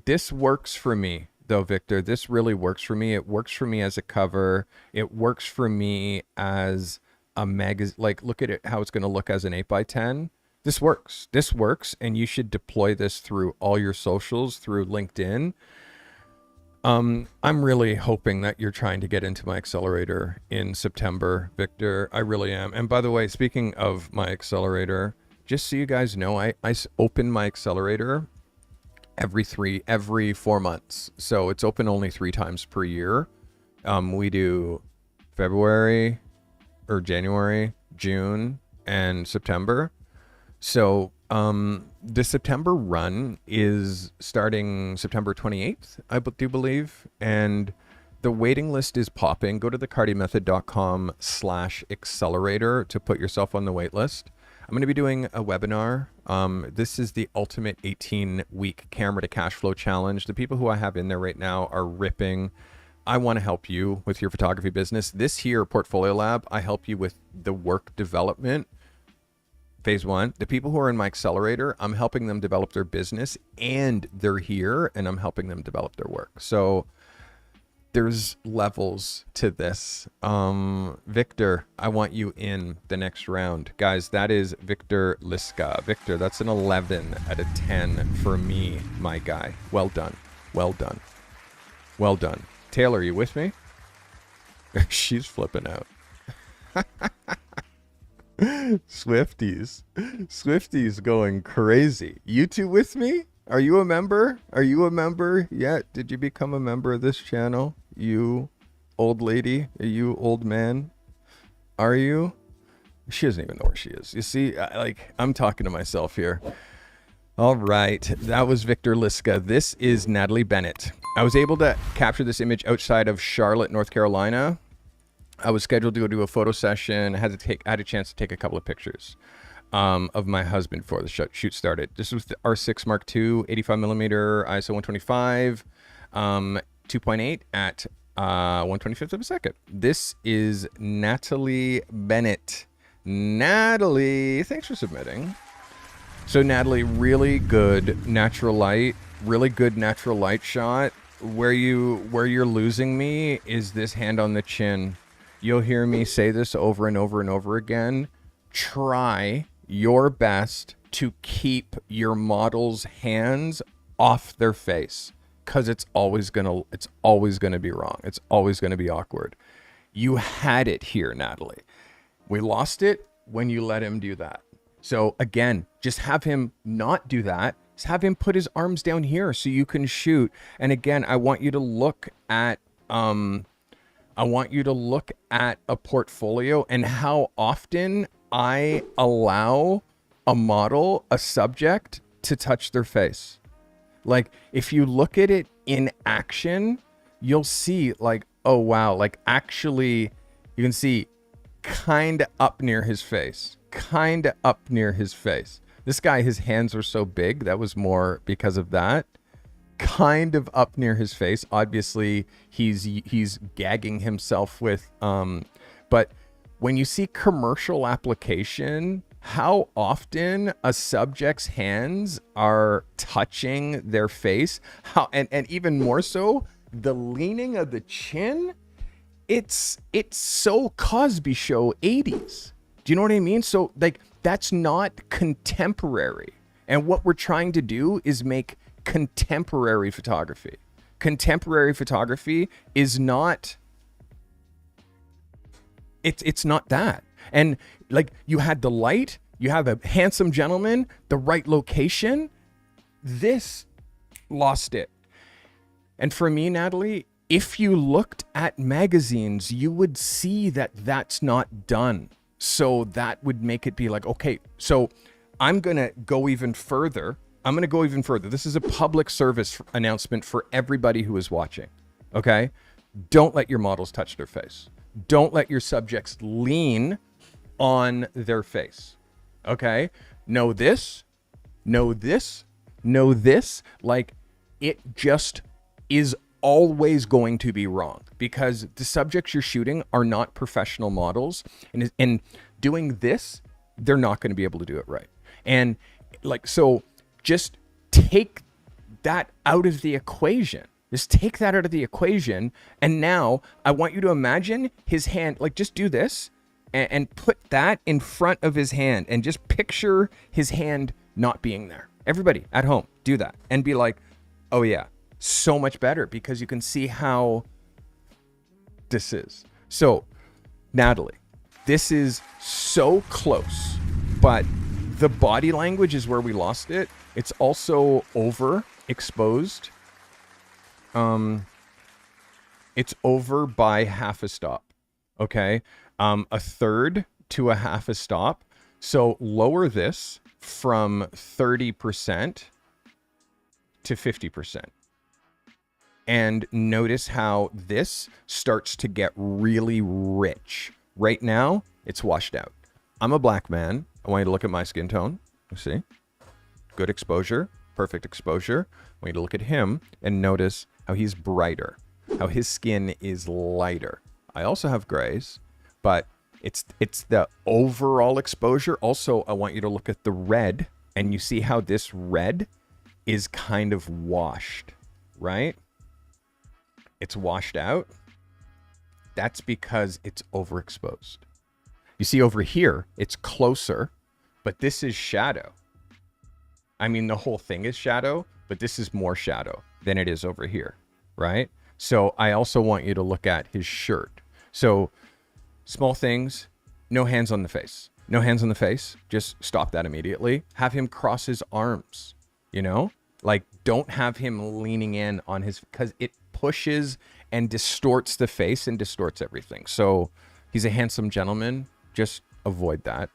This works for me though, Victor. This really works for me. It works for me as a cover. It works for me as a magazine. Like, look at it, how it's going to look as an 8x10. This works. This works, and you should deploy this through all your socials, through LinkedIn. I'm really hoping that you're trying to get into my accelerator in September, Victor. I really am. And by the way, speaking of my accelerator, just so you guys know, I open my accelerator every 4 months. So it's open only 3 times per year. We do February or January, June, and September. So the September run is starting September 28th, I do believe. And the waiting list is popping. Go to thecartymethod.com/accelerator to put yourself on the wait list. I'm going to be doing a webinar. This is the ultimate 18-week camera to cash flow challenge. The people who I have in there right now are ripping. I want to help you with your photography business. This here, Portfolio Lab, I help you with the work development. Phase 1, the people who are in my accelerator, I'm helping them develop their business, and they're here and I'm helping them develop their work. So there's levels to this. Victor, I want you in the next round. Guys, that is Victor Liska. Victor, that's an 11 out of 10 for me, my guy. Well done. Well done. Well done. Taylor, are you with me? She's flipping out. Swifties going crazy. You two with me? Are you a member? Are you a member yet? Did you become a member of this channel? You old lady? Are you old man? Are you? She doesn't even know where she is. You see, I'm talking to myself here. All right, that was Victor Liska. This is Natalie Bennett. I was able to capture this image outside of Charlotte, North Carolina. I was scheduled to go do a photo session. I had a chance to take a couple of pictures of my husband before the shoot started. This was the R6 Mark II, 85 millimeter, ISO 125, 2.8 at 1/25th of a second. This is Natalie Bennett. Natalie, thanks for submitting. So Natalie, really good natural light shot. Where you're losing me is this hand on the chin. You'll hear me say this over and over and over again. Try your best to keep your model's hands off their face, because it's always gonna be wrong. It's always gonna be awkward. You had it here, Natalie. We lost it when you let him do that. So again, just have him not do that. Just have him put his arms down here so you can shoot. And again, I want you to look at a portfolio and how often I allow a subject to touch their face. Like, if you look at it in action, you'll see like, oh wow, like actually you can see kind of up near his face. This guy, his hands are so big. That was more because of that. Kind of up near his face. Obviously, he's gagging himself with, but when you see commercial application, how often a subject's hands are touching their face, and even more so, the leaning of the chin, it's so Cosby Show 80s. Do you know what I mean? So like, that's not contemporary. And what we're trying to do is make contemporary photography. Contemporary photography is not, it's not that. And like, you had the light, you have a handsome gentleman, the right location. This lost it. And for me, Natalie, if you looked at magazines, you would see that that's not done. So that would make it be like, okay, so I'm going to go even further. This is a public service announcement for everybody who is watching. Okay? Don't let your models touch their face. Don't let your subjects lean on their face. Okay? Know this. Like, it just is always going to be wrong, because the subjects you're shooting are not professional models, and doing this, they're not going to be able to do it right. And like, so just take that out of the equation. And now I want you to imagine his hand, like, just do this and put that in front of his hand, and just picture his hand not being there. Everybody at home, do that and be like, oh yeah, so much better, because you can see how this is. So Natalie, this is so close, but the body language is where we lost it. It's also overexposed. It's over by half a stop. Okay. A third to a half a stop. So lower this from 30% to 50%. And notice how this starts to get really rich. Right now, it's washed out. I'm a black man. I want you to look at my skin tone. You see? Good exposure, perfect exposure. I want you to look at him and notice how he's brighter, how his skin is lighter. I also have grays, but it's the overall exposure. Also, I want you to look at the red, and you see how this red is kind of washed, right? It's washed out. That's because it's overexposed. You see over here, it's closer, but this is shadow. I mean, the whole thing is shadow, but this is more shadow than it is over here, right? So I also want you to look at his shirt. So small things, no hands on the face. No hands on the face. Just stop that immediately. Have him cross his arms, you know? Like, don't have him leaning in on his, because it pushes and distorts the face and distorts everything. So he's a handsome gentleman. Just avoid that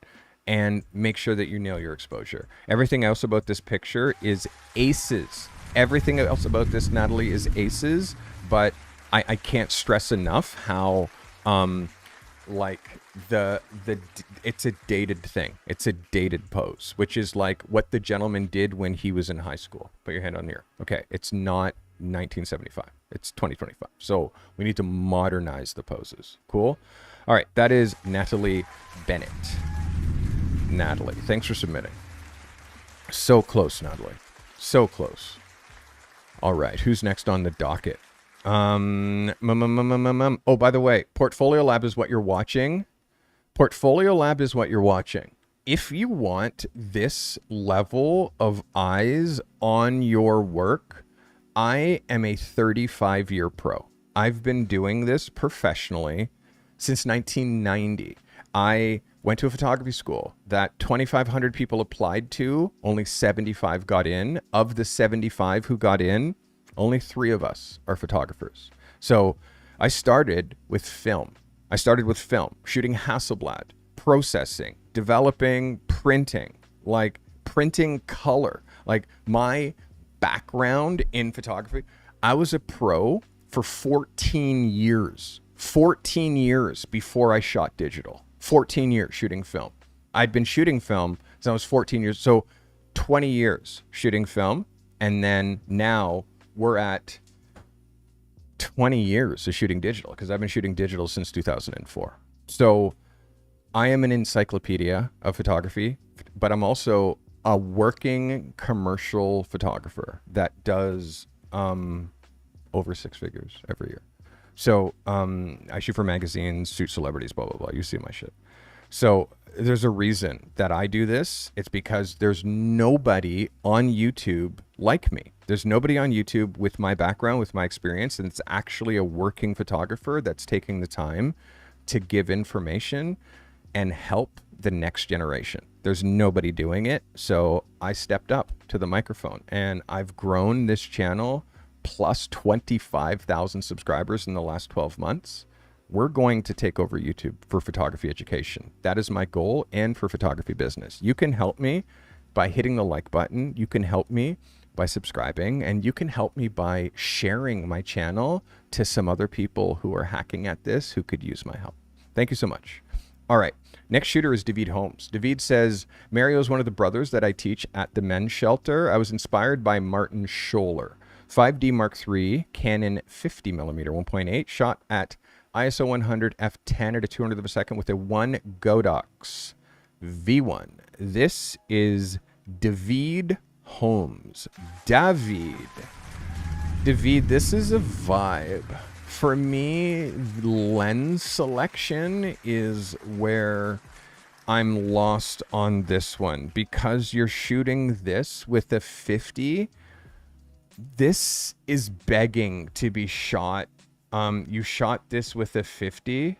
and make sure that you nail your exposure. Everything else about this picture is aces. Everything else about this, Natalie, is aces, but I can't stress enough how like it's a dated thing. It's a dated pose, which is like what the gentleman did when he was in high school. Put your hand on here. Okay, it's not 1975. It's 2025. So we need to modernize the poses. Cool. All right, that is Natalie Bennett. Natalie, thanks for submitting. So close, Natalie. So close. All right, who's next on the docket? Oh, by the way, Portfolio Lab is what you're watching. Portfolio Lab is what you're watching. If you want this level of eyes on your work, I am a 35-year pro. I've been doing this professionally since 1990. I went to a photography school that 2,500 people applied to, only 75 got in. Of the 75 who got in, only 3 of us are photographers. So I started with film. Shooting Hasselblad, processing, developing, printing, like printing color. Like my background in photography, I was a pro for 14 years. 14 years before I shot digital. 14 years shooting film. I'd been shooting film since I was 14 years. So 20 years shooting film. And then now we're at 20 years of shooting digital because I've been shooting digital since 2004. So I am an encyclopedia of photography, but I'm also a working commercial photographer that does over 6 figures every year. So I shoot for magazines, shoot celebrities, blah, blah, blah. You see my shit. So there's a reason that I do this. It's because there's nobody on YouTube like me. There's nobody on YouTube with my background, with my experience, and it's actually a working photographer that's taking the time to give information and help the next generation. There's nobody doing it. So I stepped up to the microphone and I've grown this channel plus 25,000 subscribers in the last 12 months. We're going to take over YouTube for photography education. That is my goal, and for photography business. You can help me by hitting the like button. You can help me by subscribing, and you can help me by sharing my channel to some other people who are hacking at this who could use my help. Thank you so much. All right, next shooter is David Holmes. David says, Mario is one of the brothers that I teach at the men's shelter. I was inspired by Martin Scholler. 5D Mark III, Canon 50mm 1.8, shot at ISO 100 f10 at a 200th of a second with a 1 Godox V1. This is David Holmes. David, this is a vibe. For me, lens selection is where I'm lost on this one, because you're shooting this with a 50. This is begging to be shot. You shot this with a 50,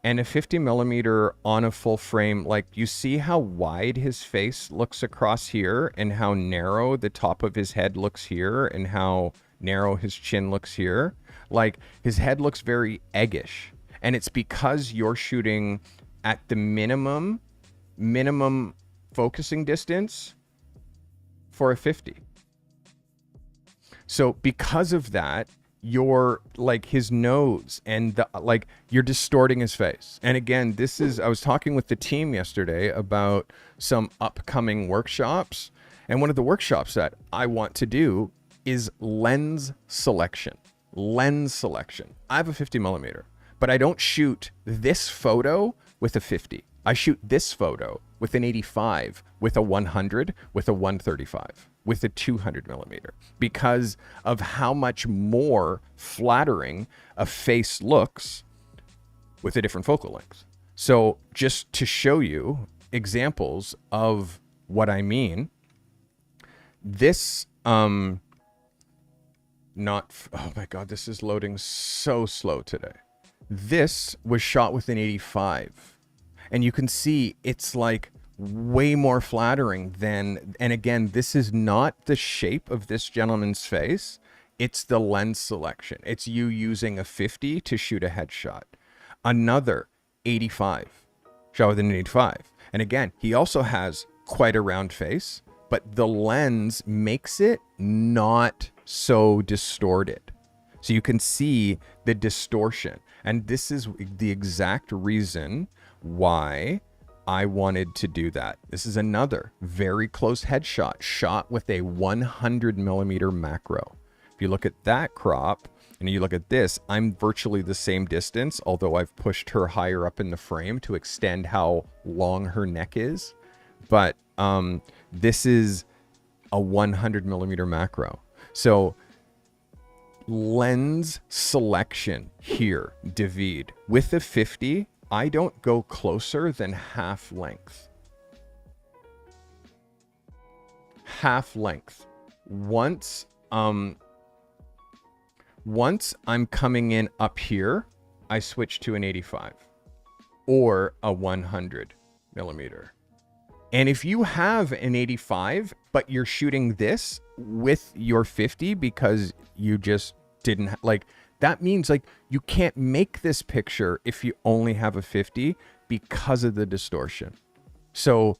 and a 50mm on a full frame. Like, you see how wide his face looks across here, and how narrow the top of his head looks here, and how narrow his chin looks here. Like, his head looks very eggish, and it's because you're shooting at the minimum focusing distance for a 50. So because of that, you're like his nose and the, like, you're distorting his face. And again, this is, I was talking with the team yesterday about some upcoming workshops, and one of the workshops that I want to do is lens selection. Lens selection. I have a 50mm, but I don't shoot this photo with a 50. I shoot this photo with an 85, with a 100, with a 135, with a 200mm, because of how much more flattering a face looks with a different focal length. So just to show you examples of what I mean, this, oh my God, this is loading so slow today. This was shot with an 85. And you can see it's like way more flattering than, and again, this is not the shape of this gentleman's face. It's the lens selection. It's you using a 50 to shoot a headshot. Another 85, shot with an 85. And again, he also has quite a round face, but the lens makes it not so distorted. So you can see the distortion. And this is the exact reason why I wanted to do that. This is another very close headshot shot with a 100 millimeter macro. If you look at that crop and you look at this, I'm virtually the same distance, although I've pushed her higher up in the frame to extend how long her neck is. But this is a 100 millimeter macro. So lens selection here, David, with the 50, I don't go closer than half length. Half length. Once I'm coming in up here, I switch to an 85 or a 100 millimeter. And if you have an 85, but you're shooting this with your 50 because you just didn't like, that means like you can't make this picture if you only have a 50 because of the distortion. So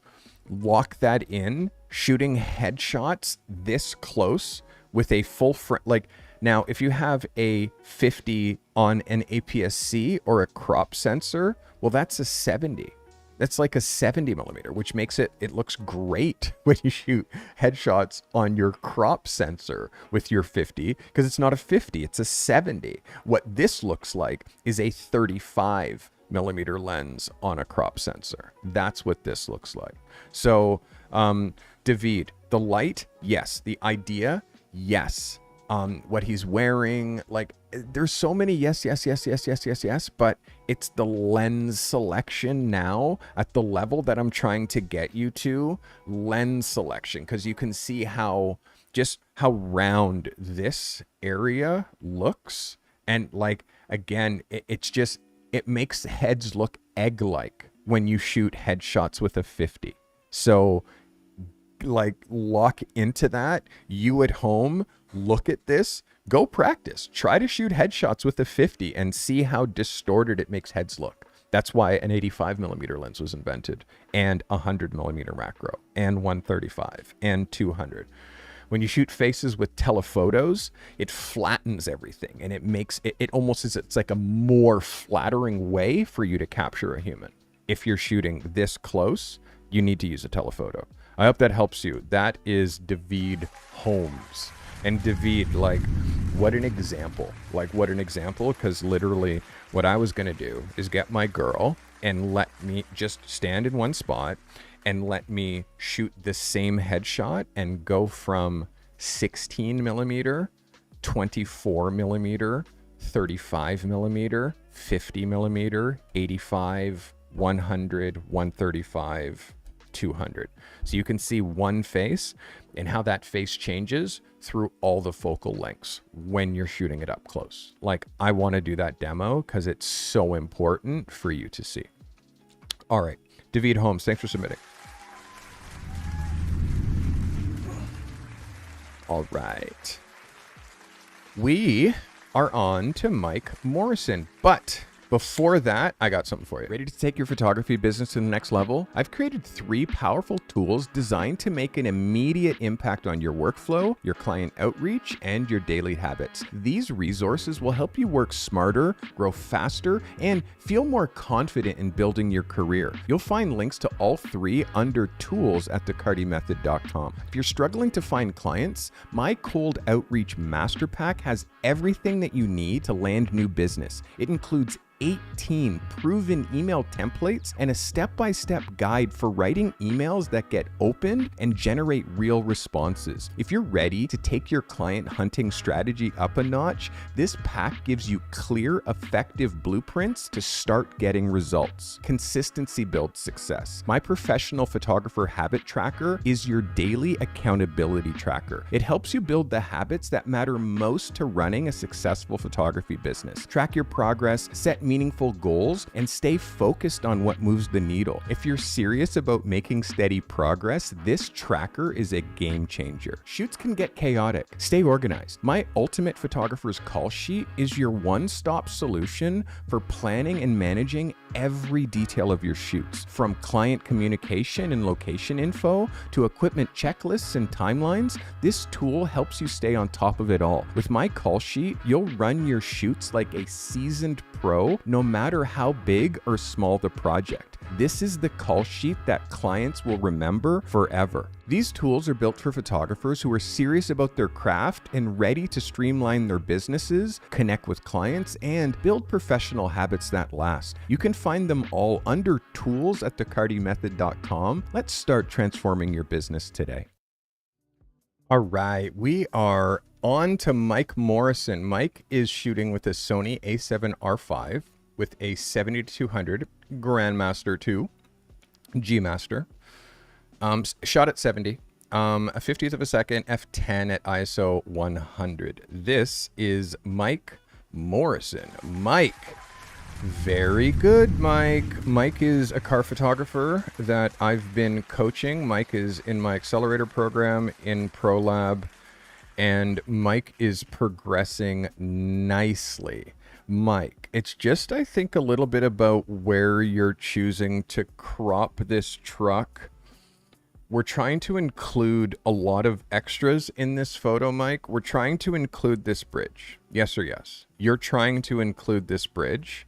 lock that in. Shooting headshots this close with a full frame, like now if you have a 50 on an APS-C or a crop sensor, well, that's a 70. That's like a 70 millimeter, which makes it looks great when you shoot headshots on your crop sensor with your 50, because it's not a 50, it's a 70. What this looks like is a 35 millimeter lens on a crop sensor. That's what this looks like. So, David, the light, yes. The idea, yes. What he's wearing, like there's so many yes, but it's the lens selection now at the level that I'm trying to get you to, lens selection, because you can see how round this area looks. And like, again, it makes heads look egg-like when you shoot headshots with a 50. So like lock into that. You at home, look at this, go practice, try to shoot headshots with a 50 and see how distorted it makes heads look. That's why an 85 millimeter lens was invented, and 100 millimeter macro, and 135 and 200. When you shoot faces with telephotos, it flattens everything, and it makes it almost is, it's like a more flattering way for you to capture a human. If you're shooting this close, you need to use a telephoto. I hope that helps you. That is David Holmes. And David, like, what an example. Like, what an example, because literally what I was going to do is get my girl and let me just stand in one spot and let me shoot the same headshot and go from 16 millimeter, 24 millimeter, 35 millimeter, 50 millimeter, 85, 100, 135, 200. So you can see one face and how that face changes through all the focal lengths when you're shooting it up close. Like, I want to do that demo because it's so important for you to see. All right, David Holmes, thanks for submitting. All right. We are on to Mike Morrison, but before that, I got something for you. Ready to take your photography business to the next level? I've created 3 powerful tools designed to make an immediate impact on your workflow, your client outreach, and your daily habits. These resources will help you work smarter, grow faster, and feel more confident in building your career. You'll find links to all 3 under tools at thecartymethod.com. If you're struggling to find clients, my Cold Outreach Master Pack has everything that you need to land new business. It includes 18 proven email templates and a step-by-step guide for writing emails that get opened and generate real responses. If you're ready to take your client hunting strategy up a notch, this pack gives you clear, effective blueprints to start getting results. Consistency builds success. My professional photographer habit tracker is your daily accountability tracker. It helps you build the habits that matter most to running a successful photography business. Track your progress, set meaningful goals, and stay focused on what moves the needle. If you're serious about making steady progress, this tracker is a game changer. Shoots can get chaotic. Stay organized. My Ultimate Photographer's Call Sheet is your one-stop solution for planning and managing every detail of your shoots, from client communication and location info to equipment checklists and timelines. This tool helps you stay on top of it all. With my call sheet, you'll run your shoots like a seasoned pro, no matter how big or small the project. This is the call sheet that clients will remember forever. These tools are built for photographers who are serious about their craft and ready to streamline their businesses, connect with clients, and build professional habits that last. You can find them all under tools at thecartemethod.com. Let's start transforming your business today. All right, we are on to Mike Morrison. Mike is shooting with a Sony a7R5 with a 70-200 Grandmaster 2 G Master. Shot at 70, a 50th of a second, f10 at ISO 100. This is Mike Morrison. Mike, very good, Mike. Mike is a car photographer that I've been coaching. Mike is in my accelerator program in ProLab, and Mike is progressing nicely. Mike, it's just, I think, a little bit about where you're choosing to crop this truck. We're trying to include a lot of extras in this photo, Mike. We're trying to include this bridge. Yes or yes? You're trying to include this bridge,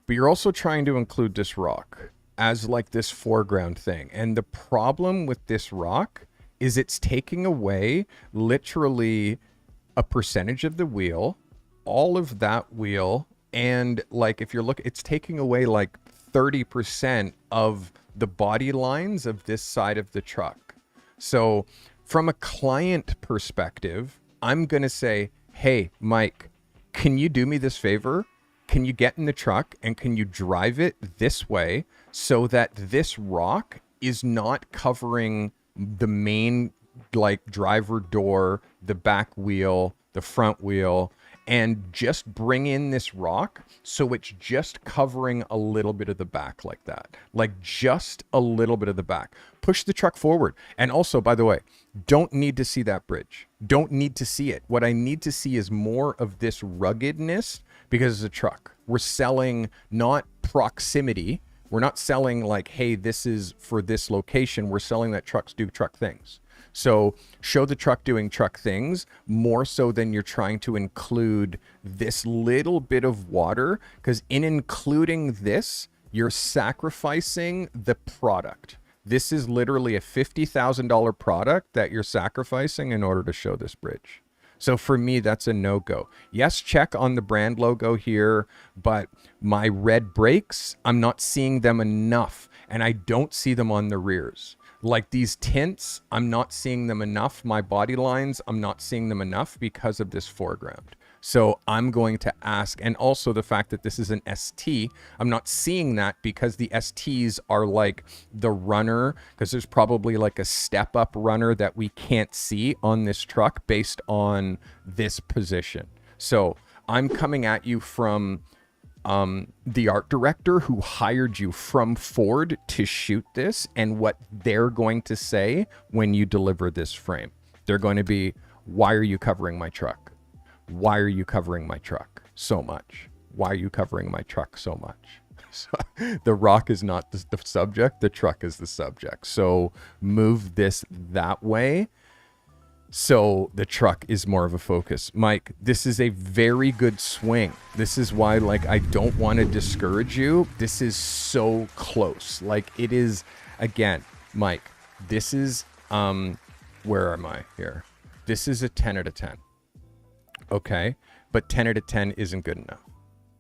but you're also trying to include this rock as like this foreground thing. And the problem with this rock is it's taking away literally a percentage of the wheel, all of that wheel, and like if you're looking, it's taking away like 30% of the body lines of this side of the truck. So from a client perspective, I'm going to say, hey, Mike, can you do me this favor? Can you get in the truck and can you drive it this way so that this rock is not covering the main like driver door, the back wheel, the front wheel, and just bring in this rock so it's just covering a little bit of the back like that. Like just a little bit of the back. Push the truck forward. And also, by the way, don't need to see that bridge. Don't need to see it. What I need to see is more of this ruggedness because it's a truck. We're selling not proximity. We're not selling like, hey, this is for this location. We're selling that trucks do truck things. So show the truck doing truck things more so than you're trying to include this little bit of water, because in including this, you're sacrificing the product. This is literally a $50,000 product that you're sacrificing in order to show this bridge. So for me, that's a no-go. Yes, check on the brand logo here, but my red brakes, I'm not seeing them enough, and I don't see them on the rears. Like these tints, I'm not seeing them enough. My body lines, I'm not seeing them enough because of this foreground. So I'm going to ask, and also the fact that this is an ST, I'm not seeing that because the STs are like the runner, because there's probably like a step up runner that we can't see on this truck based on this position. So I'm coming at you from the art director who hired you from Ford to shoot this, and what they're going to say when you deliver this frame. They're going to be, why are you covering my truck? Why are you covering my truck so much? Why are you covering my truck so much? So, the rock is not the subject, the truck is the subject. So move this that way so the truck is more of a focus. Mike, this is a very good swing. This is why, like, I don't want to discourage you. This is so close. Like, it is, again, Mike, this is, where am I here? This is a 10 out of 10. Okay? But 10 out of 10 isn't good enough.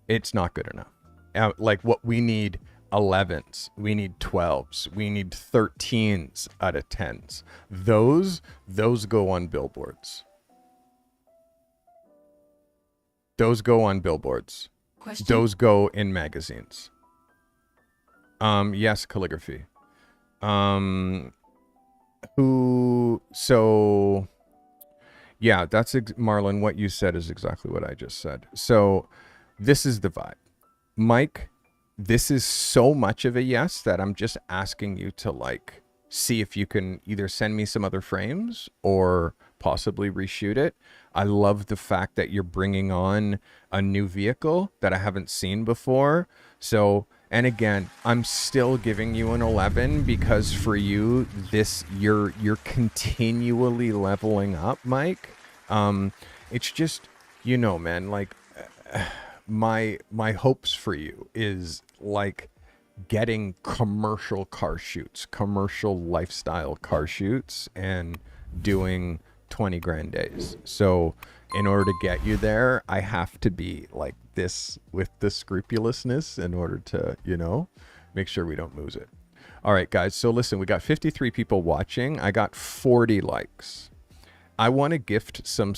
It's not good enough. Like, what we need 11s, we need 12s, we need 13s out of 10s. Those go on billboards. Those go on billboards. Question? Those go in magazines. Yes, calligraphy. Yeah, that's Marlon, what you said is exactly what I just said. So this is the vibe. Mike, this is so much of a yes that I'm just asking you to like see if you can either send me some other frames or possibly reshoot it. I love the fact that you're bringing on a new vehicle that I haven't seen before. So, And again, I'm still giving you an 11 because for you, you're continually leveling up, Mike. It's just, man, like my hopes for you is like getting commercial car shoots, commercial lifestyle car shoots, and doing 20 grand days. So in order to get you there, I have to be like this with the scrupulousness in order to, make sure we don't lose it. All right, guys. So listen, we got 53 people watching. I got 40 likes. I want to gift some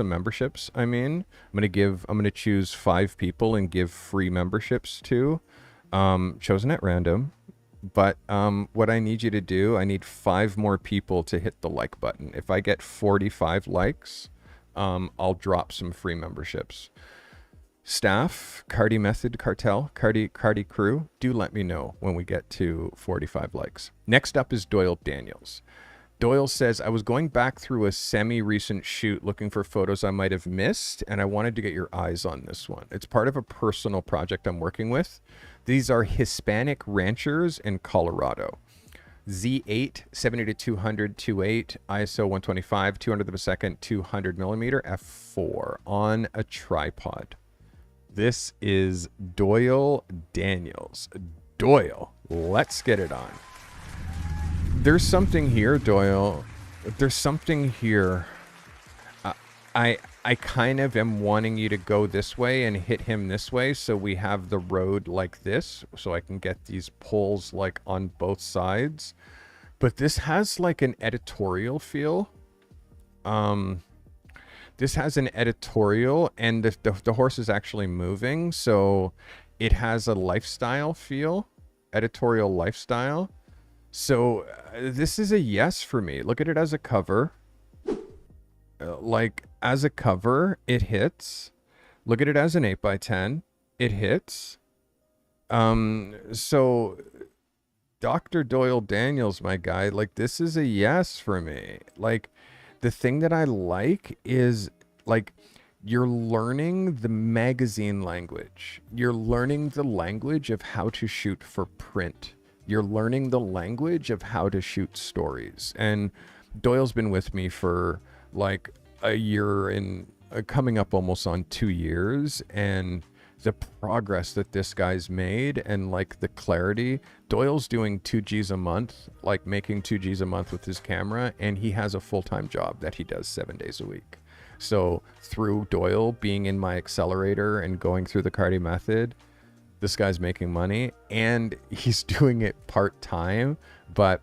memberships. I'm going to choose 5 people and give free memberships to, chosen at random. But what I need you to do, I need 5 more people to hit the like button. If I get 45 likes, I'll drop some free memberships. Staff, Carty Method Cartel, Carty Crew, do let me know when we get to 45 likes. Next up is Doyle Daniels. Doyle says, I was going back through a semi-recent shoot looking for photos I might have missed, and I wanted to get your eyes on this one. It's part of a personal project I'm working with. These are Hispanic ranchers in Colorado. Z8, 70 to 200, 2.8, ISO 125, 200th of a second, 200 millimeter, f4 on a tripod. This is Doyle Daniels. Doyle, let's get it on. There's something here, Doyle. There's something here. I kind of am wanting you to go this way and hit him this way, so we have the road like this, so I can get these pulls like on both sides. But this has like an editorial feel. This has an editorial, and the horse is actually moving, so it has a lifestyle feel, editorial lifestyle. So this is a yes for me. Look at it as a cover. Like as a cover, it hits. Look at it as an 8x10. It hits. So Dr. Doyle Daniels, my guy, like this is a yes for me. Like the thing that I like is like you're learning the magazine language. You're learning the language of how to shoot for print. You're learning the language of how to shoot stories. And Doyle's been with me for like a year and coming up almost on 2 years. And the progress that this guy's made and like the clarity. Doyle's doing 2 G's a month, like making 2 G's a month with his camera. And he has a full-time job that he does 7 days a week. So through Doyle being in my accelerator and going through the Carty method, this guy's making money, and he's doing it part-time, but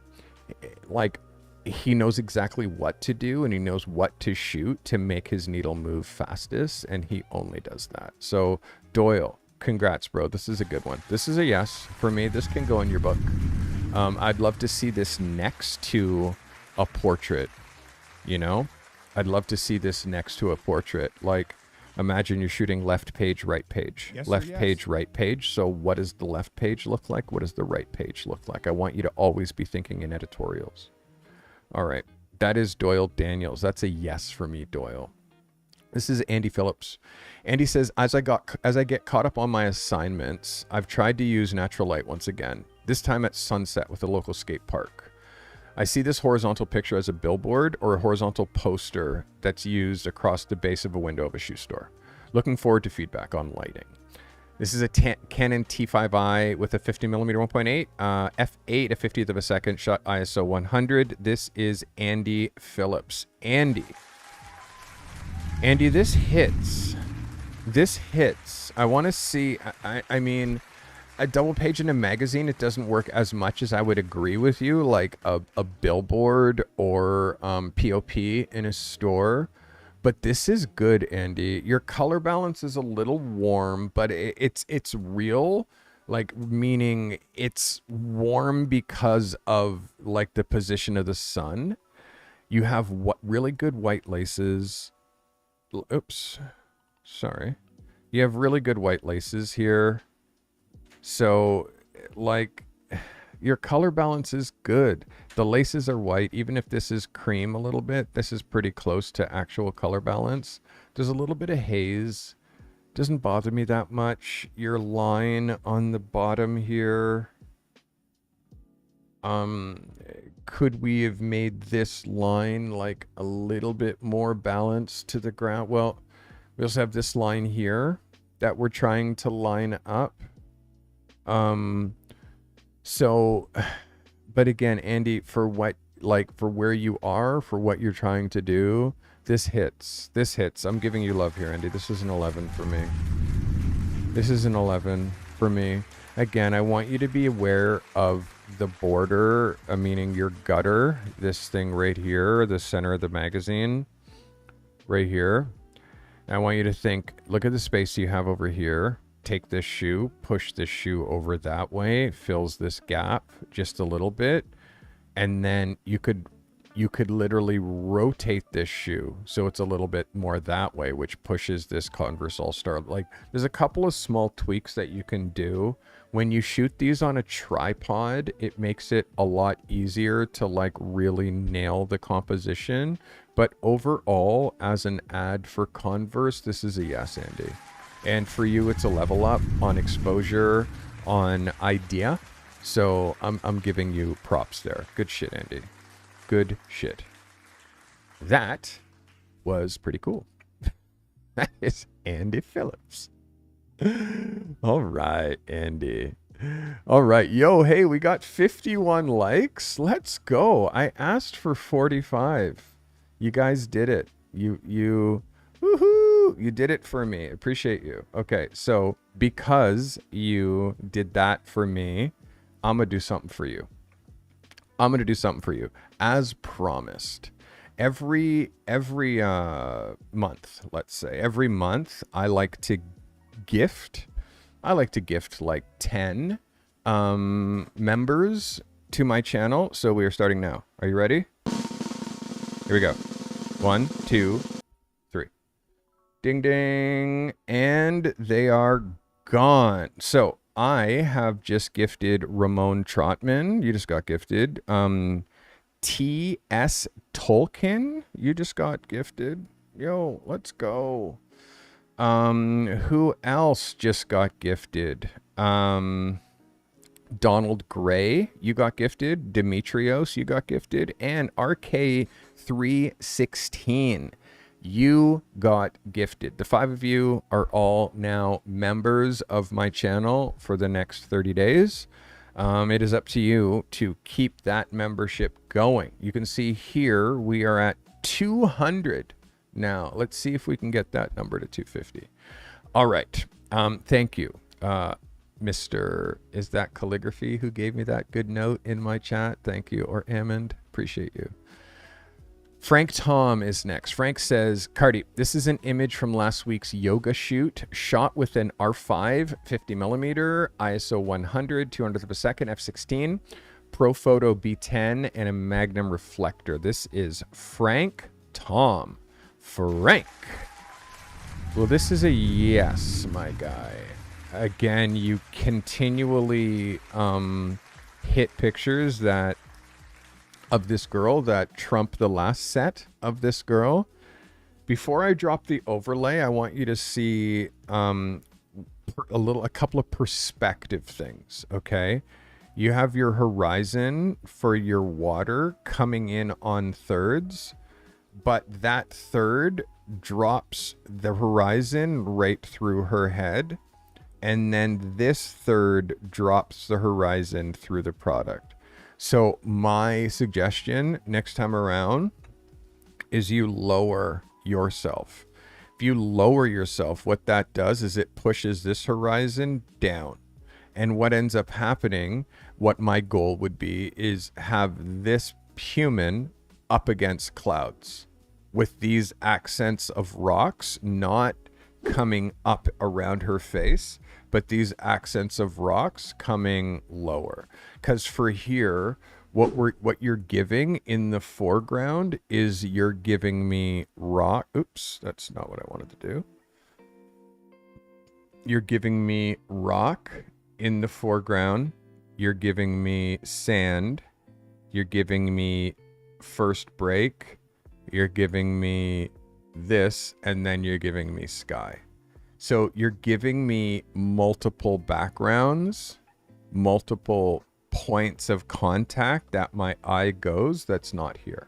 like he knows exactly what to do and he knows what to shoot to make his needle move fastest, and he only does that. So Doyle, congrats, bro. This is a good one. This is a yes for me. This can go in your book. I'd love to see this next to a portrait, I'd love to see this next to a portrait. Like, imagine you're shooting left page, right page. Yes, left page, right page. So what does the left page look like? What does the right page look like? I want you to always be thinking in editorials. All right. That is Doyle Daniels. That's a yes for me, Doyle. This is Andy Phillips. Andy says, as I get caught up on my assignments, I've tried to use natural light once again, this time at sunset with a local skate park. I see this horizontal picture as a billboard or a horizontal poster that's used across the base of a window of a shoe store. Looking forward to feedback on lighting. This is a Canon T5i with a 50mm 1.8, f8, a 50th of a second, shot ISO 100. This is Andy Phillips. Andy, this hits. This hits. I want to see, I mean, a double page in a magazine, it doesn't work as much as I would agree with you, like a billboard or POP in a store. But this is good, Andy. Your color balance is a little warm, but it's real, like meaning it's warm because of like the position of the sun. You have really good white laces. Oops, sorry. You have really good white laces here. So, like, your color balance is good. The laces are white. Even if this is cream a little bit, this is pretty close to actual color balance. There's a little bit of haze. Doesn't bother me that much. Your line on the bottom here. Could we have made this line like a little bit more balanced to the ground? Well, we also have this line here that we're trying to line up. So, but again, Andy, for what, like for where you are, for what you're trying to do, this hits. This hits. I'm giving you love here, Andy. This is an 11 for me. This is an 11 for me. Again, I want you to be aware of the border, meaning your gutter, this thing right here, the center of the magazine, right here. And I want you to think, look at the space you have over here. Take this shoe, push this shoe over that way, fills this gap just a little bit. And then you could literally rotate this shoe so it's a little bit more that way, which pushes this Converse All-Star. Like, there's a couple of small tweaks that you can do. When you shoot these on a tripod, it makes it a lot easier to like really nail the composition. But overall, as an ad for Converse, this is a yes, Andy. And for you, it's a level up on exposure, on idea. So I'm giving you props there. Good shit, Andy. Good shit. That was pretty cool. That is Andy Phillips. All right, Andy. All right. Yo, hey, we got 51 likes. Let's go. I asked for 45. You guys did it. You woohoo, you did it for me. Appreciate you. Okay, so because you did that for me, I'm going to do something for you. I'm going to do something for you. As promised. Every month, let's say, every month, I like to gift like 10 members to my channel. So we are starting now. Are you ready? Here we go. 1, 2, 3. Ding, ding. And they are gone. So I have just gifted Ramon Trotman. You just got gifted. T.S. Tolkien. You just got gifted. Yo, let's go. Who else just got gifted? Donald Gray, you got gifted. Demetrios, you got gifted. And RK316, you got gifted. The 5 of you are all now members of my channel for the next 30 days. It is up to you to keep that membership going. You can see here we are at 200 now. Let's see if we can get that number to 250. All right. Thank you, Mr. Is that Calligraphy who gave me that good note in my chat? Thank you. Or Ammond. Appreciate you. Frank Tom is next. Frank says, Carty, this is an image from last week's yoga shoot shot with an R5 50mm, ISO 100, 200th of a second, f16, Profoto B10, and a Magnum reflector. This is Frank Tom. Frank. Well, this is a yes, my guy. Again, you continually hit pictures that of this girl that trump the last set of this girl. Before I drop the overlay, I want you to see a couple of perspective things, okay? You have your horizon for your water coming in on thirds, but that third drops the horizon right through her head, and then this third drops the horizon through the product. So my suggestion next time around is you lower yourself. If you lower yourself, what that does is it pushes this horizon down. And what ends up happening, what my goal would be, is have this human up against clouds with these accents of rocks not coming up around her face, but these accents of rocks coming lower. Because for here, what you're giving in the foreground is you're giving me rock. Oops, that's not what I wanted to do. You're giving me rock in the foreground. You're giving me sand. You're giving me first break. You're giving me this, and then you're giving me sky. So you're giving me multiple backgrounds, multiple points of contact that my eye goes that's not here.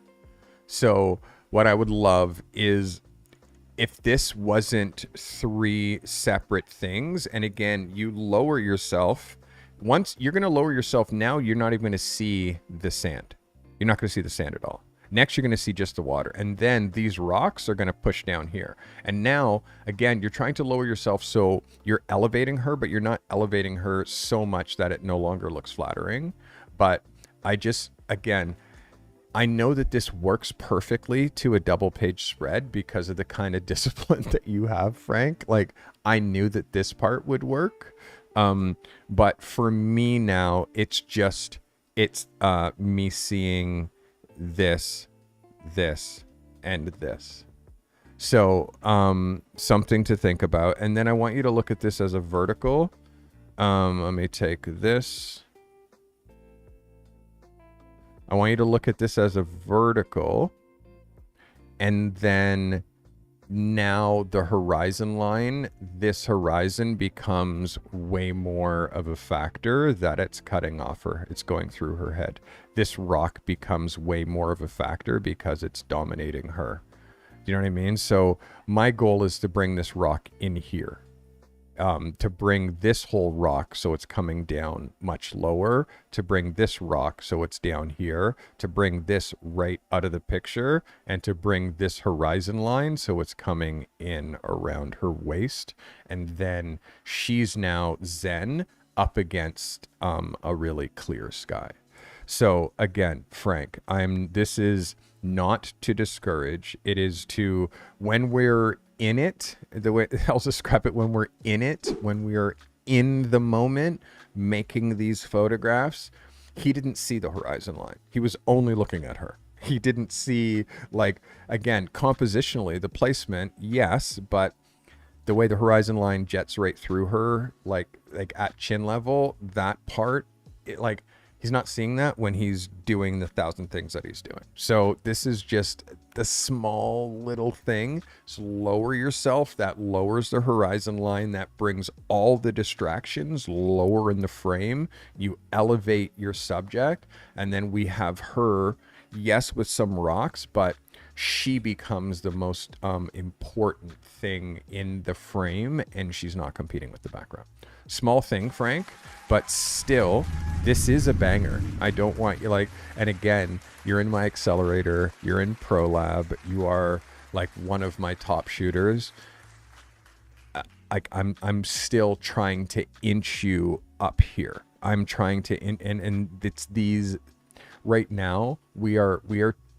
So what I would love is if this wasn't 3 separate things, and again, you lower yourself. Once you're going to lower yourself, now you're not even going to see the sand. You're not going to see the sand at all. Next, you're going to see just the water. And then these rocks are going to push down here. And now, again, you're trying to lower yourself so you're elevating her, but you're not elevating her so much that it no longer looks flattering. But again, I know that this works perfectly to a double page spread because of the kind of discipline that you have, Frank. Like, I knew that this part would work. But for me now, it's me seeing this, and this. So, something to think about. And then I want you to look at this as a vertical. Let me take this. I want you to look at this as a vertical. And then now the horizon line, this horizon becomes way more of a factor that it's cutting off her. It's going through her head. This rock becomes way more of a factor because it's dominating her. Do you know what I mean? So my goal is to bring this rock in here. To bring this whole rock so it's coming down much lower, to bring this rock so it's down here, to bring this right out of the picture, and to bring this horizon line so it's coming in around her waist. And then she's now zen up against a really clear sky. So again, Frank, this is not to discourage. It is to, when we're in it, the way I'll describe it, when we're in it, when we are in the moment making these photographs, he didn't see the horizon line. He was only looking at her. He didn't see, like, again, compositionally, the placement, yes, but the way the horizon line jets right through her, like at chin level, that part, he's not seeing that when he's doing the 1,000 things that he's doing. So this is just the small little thing. So lower yourself. That lowers the horizon line. That brings all the distractions lower in the frame. You elevate your subject. And then we have her, yes, with some rocks, but she becomes the most important thing in the frame, and she's not competing with the background. Small thing, Frank, but still, this is a banger. I don't want you and again, you're in my accelerator, you're in ProLab, you are like one of my top shooters. I'm still trying to inch you up here. I'm trying to, and it's these, right now, we are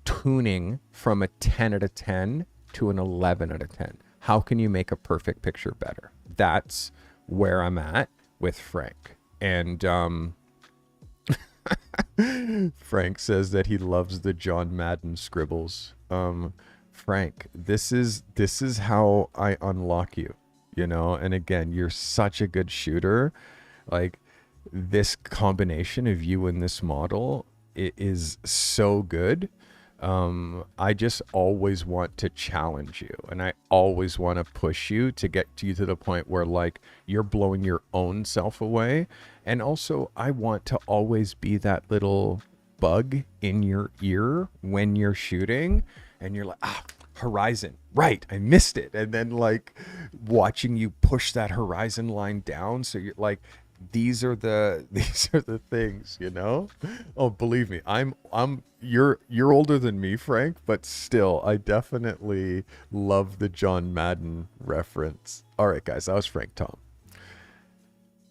tuning from a 10 out of 10 to an 11 out of 10. How can you make a perfect picture better? That's where I'm at with Frank. And Frank says that he loves the John Madden scribbles. Frank, this is how I unlock you, and again, you're such a good shooter. Like, this combination of you and this model, it is so good. I just always want to challenge you, and I always want to push you to get you to the point where you're blowing your own self away. And also I want to always be that little bug in your ear when you're shooting and you're like, horizon, right, I missed it. And then watching you push that horizon line down. So you're like, these are the things, Oh, believe me, you're older than me, Frank, but still, I definitely love the John Madden reference. All right, guys, that was Frank Tom.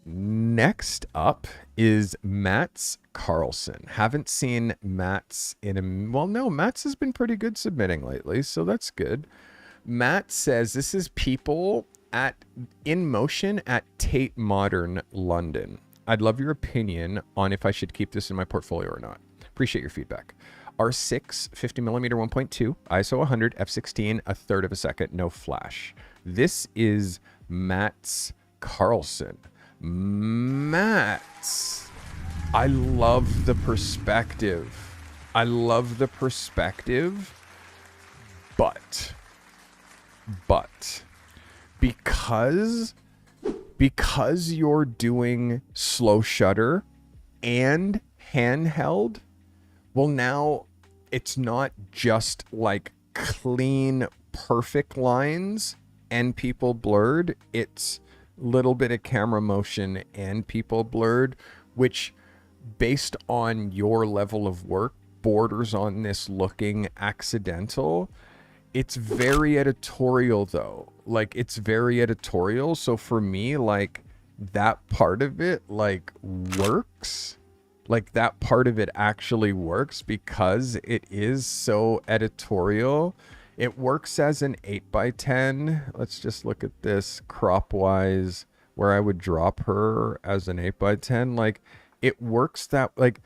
Next up is Mats Carlson. Haven't seen Mats Mats has been pretty good submitting lately, so that's good. Matt says this is people in motion at Tate Modern, London. I'd love your opinion on if I should keep this in my portfolio or not. Appreciate your feedback. R6, 50mm 1.2, ISO 100, f16, a third of a second, no flash. This is Mats Carlson. Mats, I love the perspective. But because you're doing slow shutter and handheld, well, now it's not just like clean, perfect lines and people blurred. It's little bit of camera motion and people blurred, which based on your level of work borders on this looking accidental. It's very editorial though. Like it's very editorial. So for me, like that part of it like works. Like that part of it actually works because it is so editorial. It works as an 8x10. Let's just look at this crop wise where I would drop her as an 8x10. Like it works that like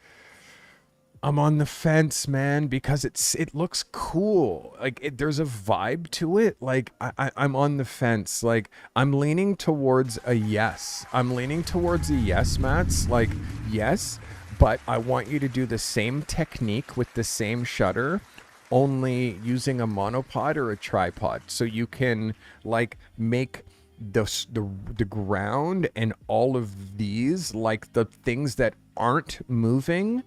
I'm on the fence, man, because it looks cool. Like there's a vibe to it. Like I'm on the fence. Like I'm leaning towards a yes. I'm leaning towards a yes, Mats. Like yes, but I want you to do the same technique with the same shutter, only using a monopod or a tripod, so you can like make the ground and all of these, like the things that aren't moving,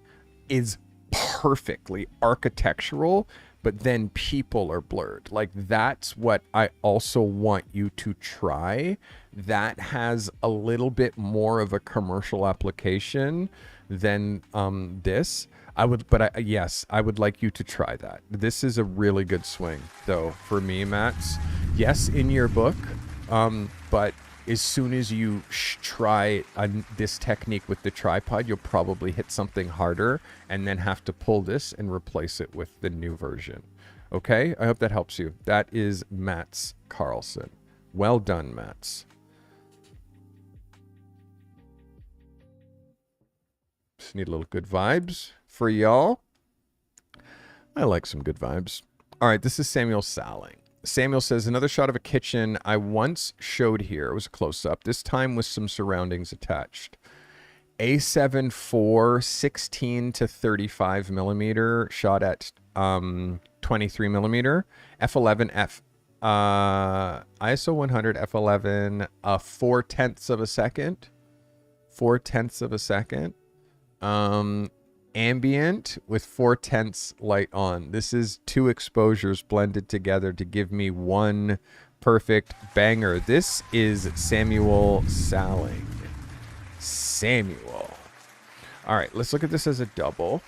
is perfectly architectural, but then people are blurred. Like that's what I also want you to try. That has a little bit more of a commercial application than this. Yes, I would like you to try that. This is a really good swing though for me, Mats. Yes, in your book, but as soon as you try this technique with the tripod, you'll probably hit something harder and then have to pull this and replace it with the new version. Okay, I hope that helps you. That is Mats Carlson. Well done, Mats. Just need a little good vibes for y'all. I like some good vibes. All right, this is Samuel Salling. Samuel says, another shot of a kitchen I once showed here. It was a close-up, this time with some surroundings attached. A7 IV 16 to 35 millimeter, shot at 23 millimeter, F11 ISO 100 F11, 4/10 of a second, 4/10 of a second. Ambient with 4/10 light on. This is two exposures blended together to give me one perfect banger. This is Samuel Salling. Samuel. All right, let's look at this as a double.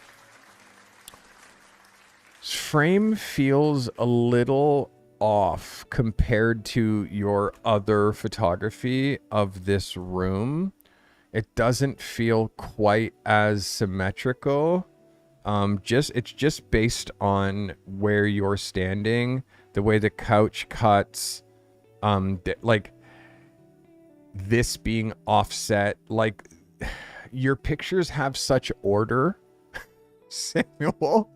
Frame feels a little off compared to your other photography of this room. It doesn't feel quite as symmetrical. It's just based on where you're standing, the way the couch cuts, like this being offset. Like your pictures have such order, Samuel.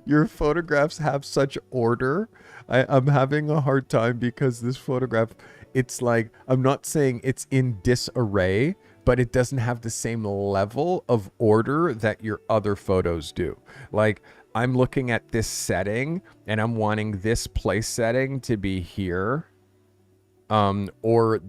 Your photographs have such order. I'm having a hard time because this photograph, it's like, I'm not saying it's in disarray, but it doesn't have the same level of order that your other photos do. Like I'm looking at this setting and I'm wanting this place setting to be here, or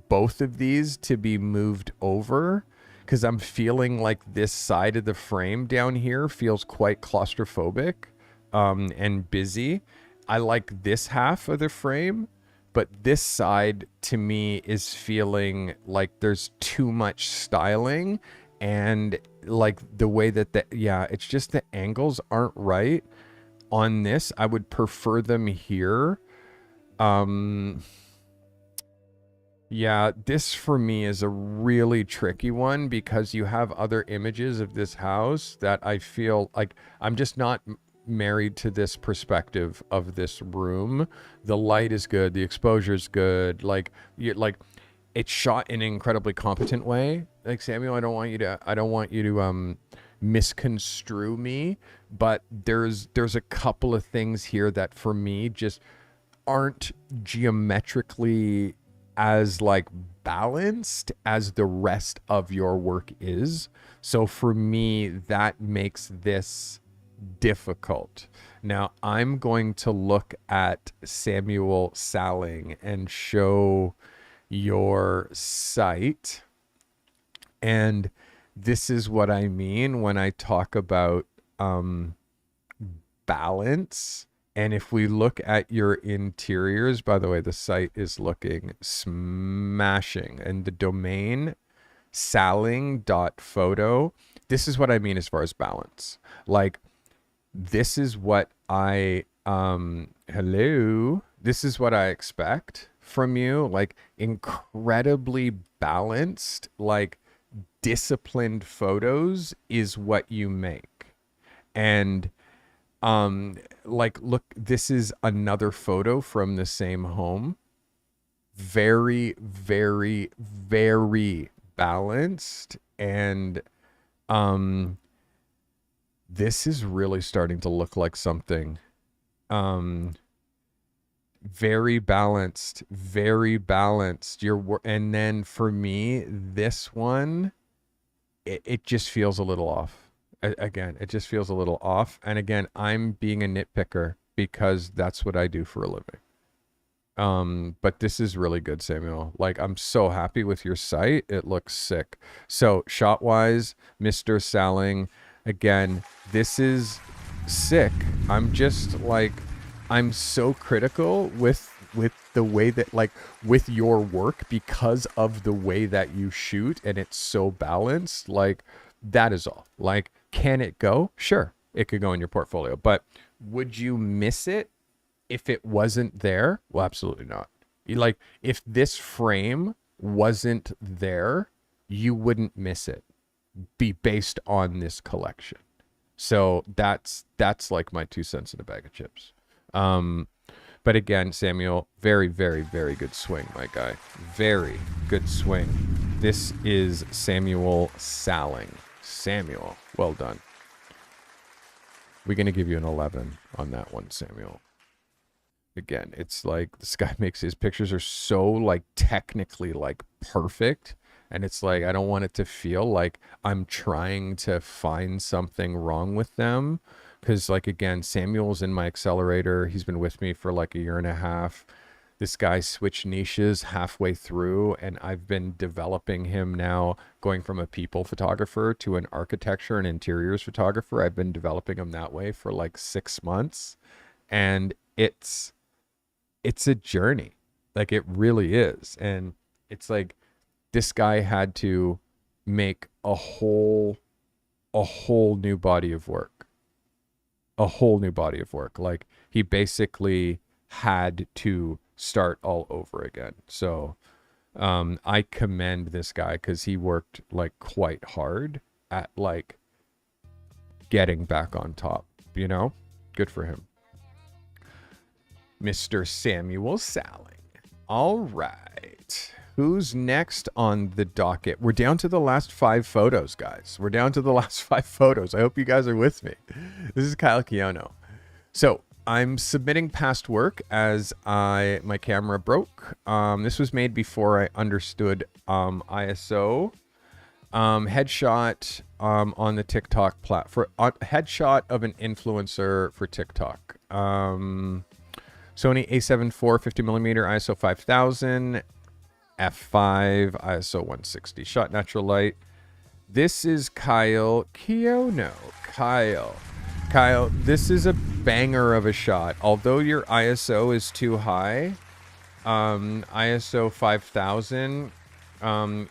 both of these to be moved over, because I'm feeling like this side of the frame down here feels quite claustrophobic and busy. I like this half of the frame, but this side to me is feeling like there's too much styling, and like the way that it's just the angles aren't right on this. I would prefer them here. Yeah, this for me is a really tricky one because you have other images of this house that I feel like I'm just not married to this perspective of this room. The light is good, the exposure is good, like it's shot in an incredibly competent way. Like Samuel, I don't want you to misconstrue me, but there's a couple of things here that for me just aren't geometrically as like balanced as the rest of your work is. So for me, that makes this difficult. Now I'm going to look at Samuel Salling and show your site. And this is what I mean when I talk about balance. And if we look at your interiors, by the way, the site is looking smashing. And the domain, salling.photo, this is what I mean as far as balance. Like, this is what I, this is what I expect from you. Like, incredibly balanced, like, disciplined photos is what you make. And like, look, this is another photo from the same home. Very, very, very balanced. And this is really starting to look like something. Very balanced, very balanced. And then for me, this one, it just feels a little off. Again, it just feels a little off. And again, I'm being a nitpicker because that's what I do for a living. But this is really good, Samuel. Like, I'm so happy with your site. It looks sick. So shot wise, Mr. Salling, again, this is sick. I'm just like, I'm so critical with the way that, like, with your work because of the way that you shoot, and it's so balanced. Like, that is all. Like, can it go? Sure, it could go in your portfolio, but would you miss it if it wasn't there? Well, absolutely not. Like, if this frame wasn't there, you wouldn't miss it, be based on this collection. So that's like my 2 cents in a bag of chips. But again, Samuel, very, very, very good swing, my guy. Very good swing. This is Samuel Salling. Samuel, well done. We're going to give you an 11 on that one, Samuel. Again, it's like this guy makes his pictures are so, like, technically, like, perfect. And it's like, I don't want it to feel like I'm trying to find something wrong with them. Because, like, again, Samuel's in my accelerator. He's been with me for like a year and a half. This guy switched niches halfway through, and I've been developing him now, going from a people photographer to an architecture and interiors photographer. I've been developing him that way for like 6 months. And it's a journey. Like, it really is. And it's like, this guy had to make a whole new body of work. A whole new body of work. Like, he basically had to start all over again. So I commend this guy because he worked, like, quite hard at, like, getting back on top, you know? Good for him. Mr. Samuel Salling. All right. Who's next on the docket? We're down to the last 5 photos, guys. We're down to the last 5 photos. I hope you guys are with me. This is Kyle Kiono. So I'm submitting past work as my camera broke. This was made before I understood ISO. Headshot on the TikTok platform. Headshot of an influencer for TikTok. Sony a7 IV 50mm ISO 5000. F5 ISO 160. Shot natural light. This is Kyle Kiono. Kyle, this is a banger of a shot. Although your ISO is too high, ISO 5000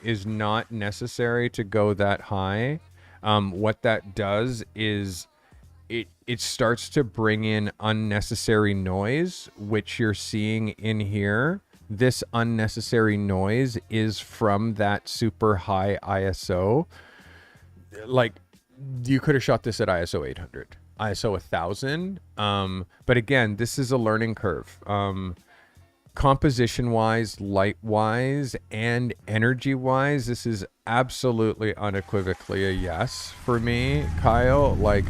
is not necessary to go that high. What that does is it starts to bring in unnecessary noise, which you're seeing in here. This unnecessary noise is from that super high ISO. Like, you could have shot this at ISO 800, ISO 1000. But again, this is a learning curve. Composition wise, light wise, and energy wise, this is absolutely unequivocally a yes for me, Kyle. Like,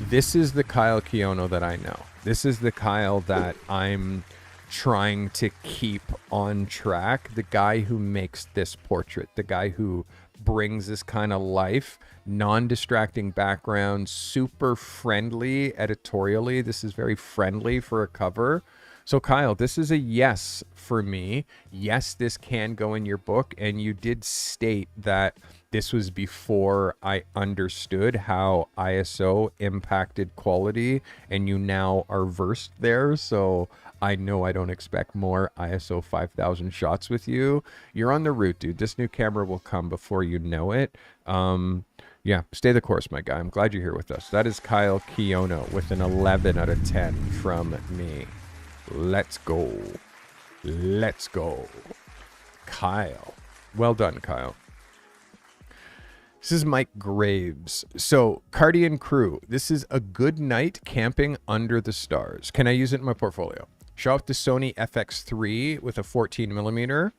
this is the Kyle Kiono that I know. This is the Kyle that I'm trying to keep on track. The guy who makes this portrait, the guy who brings this kind of life, non-distracting background, super friendly editorially. This is very friendly for a cover. So Kyle, this is a yes for me. Yes, this can go in your book. And you did state that this was before I understood how ISO impacted quality, and you now are versed there. So I know I don't expect more ISO 5000 shots with you. You're on the route, dude. This new camera will come before you know it. Yeah, stay the course, my guy. I'm glad you're here with us. That is Kyle Kiono with an 11 out of 10 from me. Let's go. Let's go. Kyle. Well done, Kyle. This is Mike Graves. So, Carty and crew, this is a good night camping under the stars. Can I use it in my portfolio? Shot with the Sony FX3 with a 14 millimeter.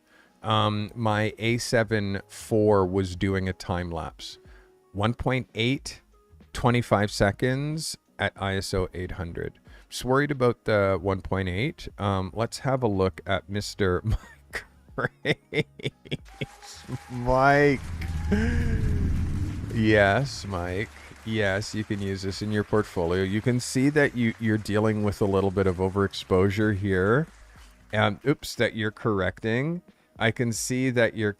My A7 IV was doing a time lapse. 1.8, 25 seconds at ISO 800. Just worried about the 1.8. Let's have a look at Mr. Mike Graves. Mike. Yes, Mike. Yes, you can use this in your portfolio. You can see that you're dealing with a little bit of overexposure here. Oops, that you're correcting. I can see that you're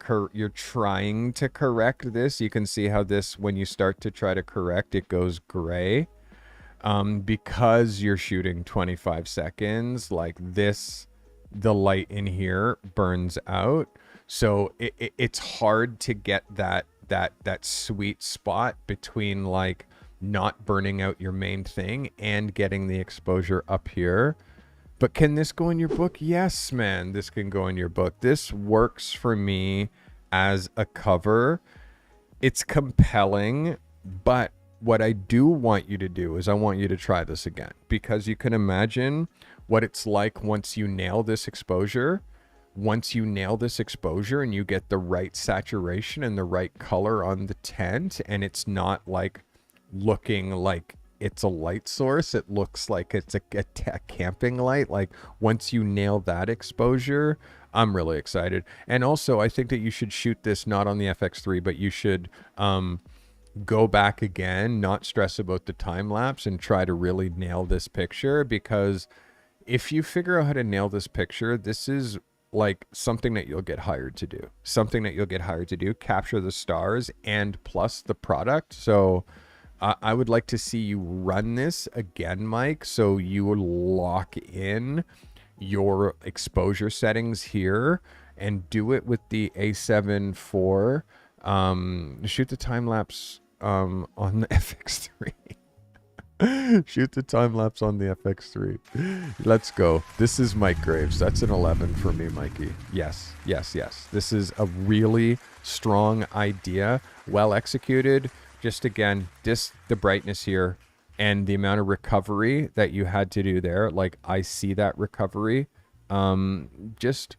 trying to correct this. You can see how this, when you start to try to correct, it goes gray. Because you're shooting 25 seconds, like this, the light in here burns out. So it's hard to get that sweet spot between like not burning out your main thing and getting the exposure up here. But can this go in your book? Yes, man, this can go in your book. This works for me as a cover. It's compelling, but what I do want you to do is I want you to try this again, because you can imagine what it's like once you nail this exposure. Once you nail this exposure and you get the right saturation and the right color on the tent, and it's not like looking like it's a light source, it looks like it's a camping light. Like once you nail that exposure, I'm really excited. And also I think that you should shoot this not on the FX3, but you should go back again, not stress about the time lapse, and try to really nail this picture. Because if you figure out how to nail this picture, this is like something that you'll get hired to do. Something that you'll get hired to do, capture the stars and plus the product. So I would like to see you run this again, Mike, so you lock in your exposure settings here and do it with the A7 IV. Shoot the time lapse on the FX3. Shoot the time lapse on the FX3. Let's go. This is Mike Graves. That's an 11 for me, Mikey. Yes, yes, yes. This is a really strong idea, well executed. Just again, the brightness here and the amount of recovery that you had to do there. Like I see that recovery. Just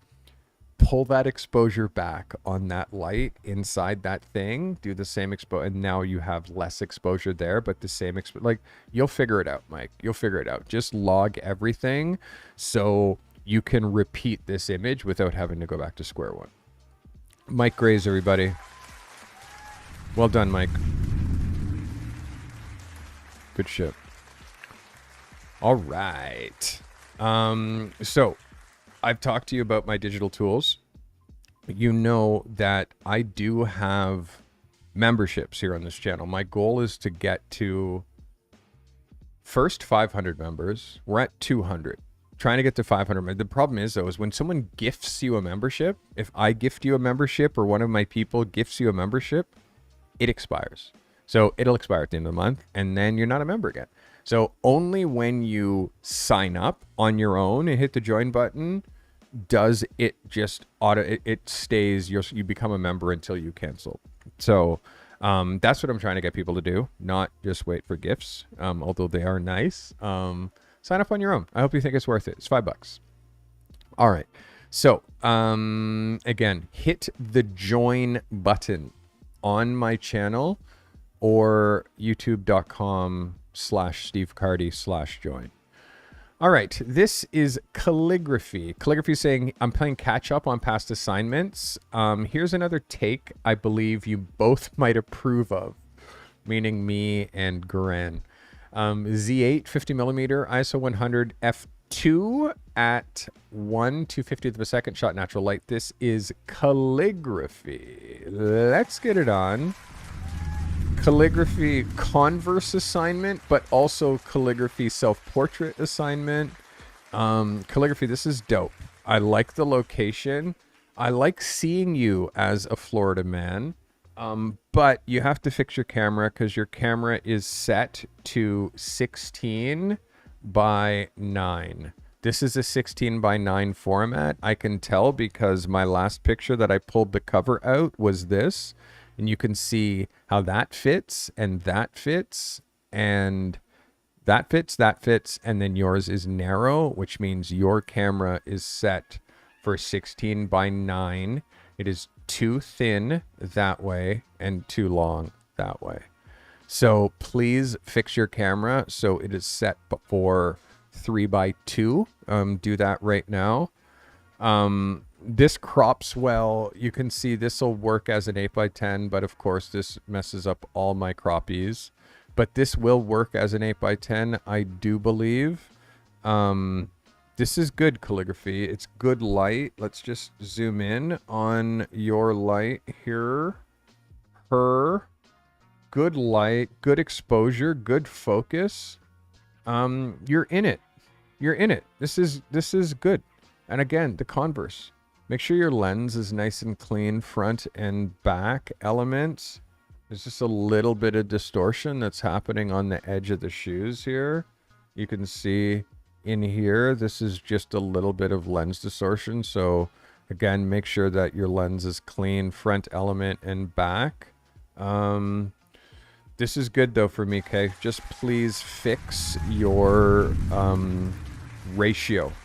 pull that exposure back on that light inside that thing, do the same exposure, and now you have less exposure there, but the same like you'll figure it out, Mike. You'll figure it out. Just log everything so you can repeat this image without having to go back to square one. Mike Graves, everybody. Well done, Mike. Good shit. All right. So I've talked to you about my digital tools. You know that I do have memberships here on this channel. My goal is to get to first 500 members. We're at 200. Trying to get to 500. The problem is, though, is when someone gifts you a membership, if I gift you a membership or one of my people gifts you a membership, it expires. So it'll expire at the end of the month, and then you're not a member again. So only when you sign up on your own and hit the join button does it just it stays, you become a member until you cancel. So that's what I'm trying to get people to do, not just wait for gifts, although they are nice. Sign up on your own. I hope you think it's worth it. It's $5. All right. So again, hit the join button on my channel or youtube.com/Steve Carty/join. All right, this is calligraphy. Calligraphy saying, I'm playing catch up on past assignments. Here's another take I believe you both might approve of, meaning me and Guren. Z8 50mm ISO 100 f2 at 1/250th of a second, shot natural light. This is calligraphy. Let's get it on. Calligraphy converse assignment, but also calligraphy self-portrait assignment. Calligraphy, this is dope. I like the location. I like seeing you as a Florida man. But you have to fix your camera because your camera is set to 16 by 9. This is a 16 by 9 format. I can tell because my last picture that I pulled the cover out was this. And you can see how that fits, and that fits, and that fits, and then yours is narrow, which means your camera is set for 16 by 9. It is too thin that way and too long that way. So please fix your camera so it is set for 3 by 2. Do that right now. This crops well. You can see this will work as an 8 by 10, but of course this messes up all my croppies. But this will work as an 8 by 10, I do believe. This is good calligraphy. It's good light. Let's just zoom in on your light here. Her. Good light, good exposure, good focus. You're in it. You're in it. This is good. And again, the converse. Make sure your lens is nice and clean, front and back elements. There's just a little bit of distortion that's happening on the edge of the shoes here. You can see in here, this is just a little bit of lens distortion. So again, make sure that your lens is clean, front element and back. This is good though for me, okay? Just please fix your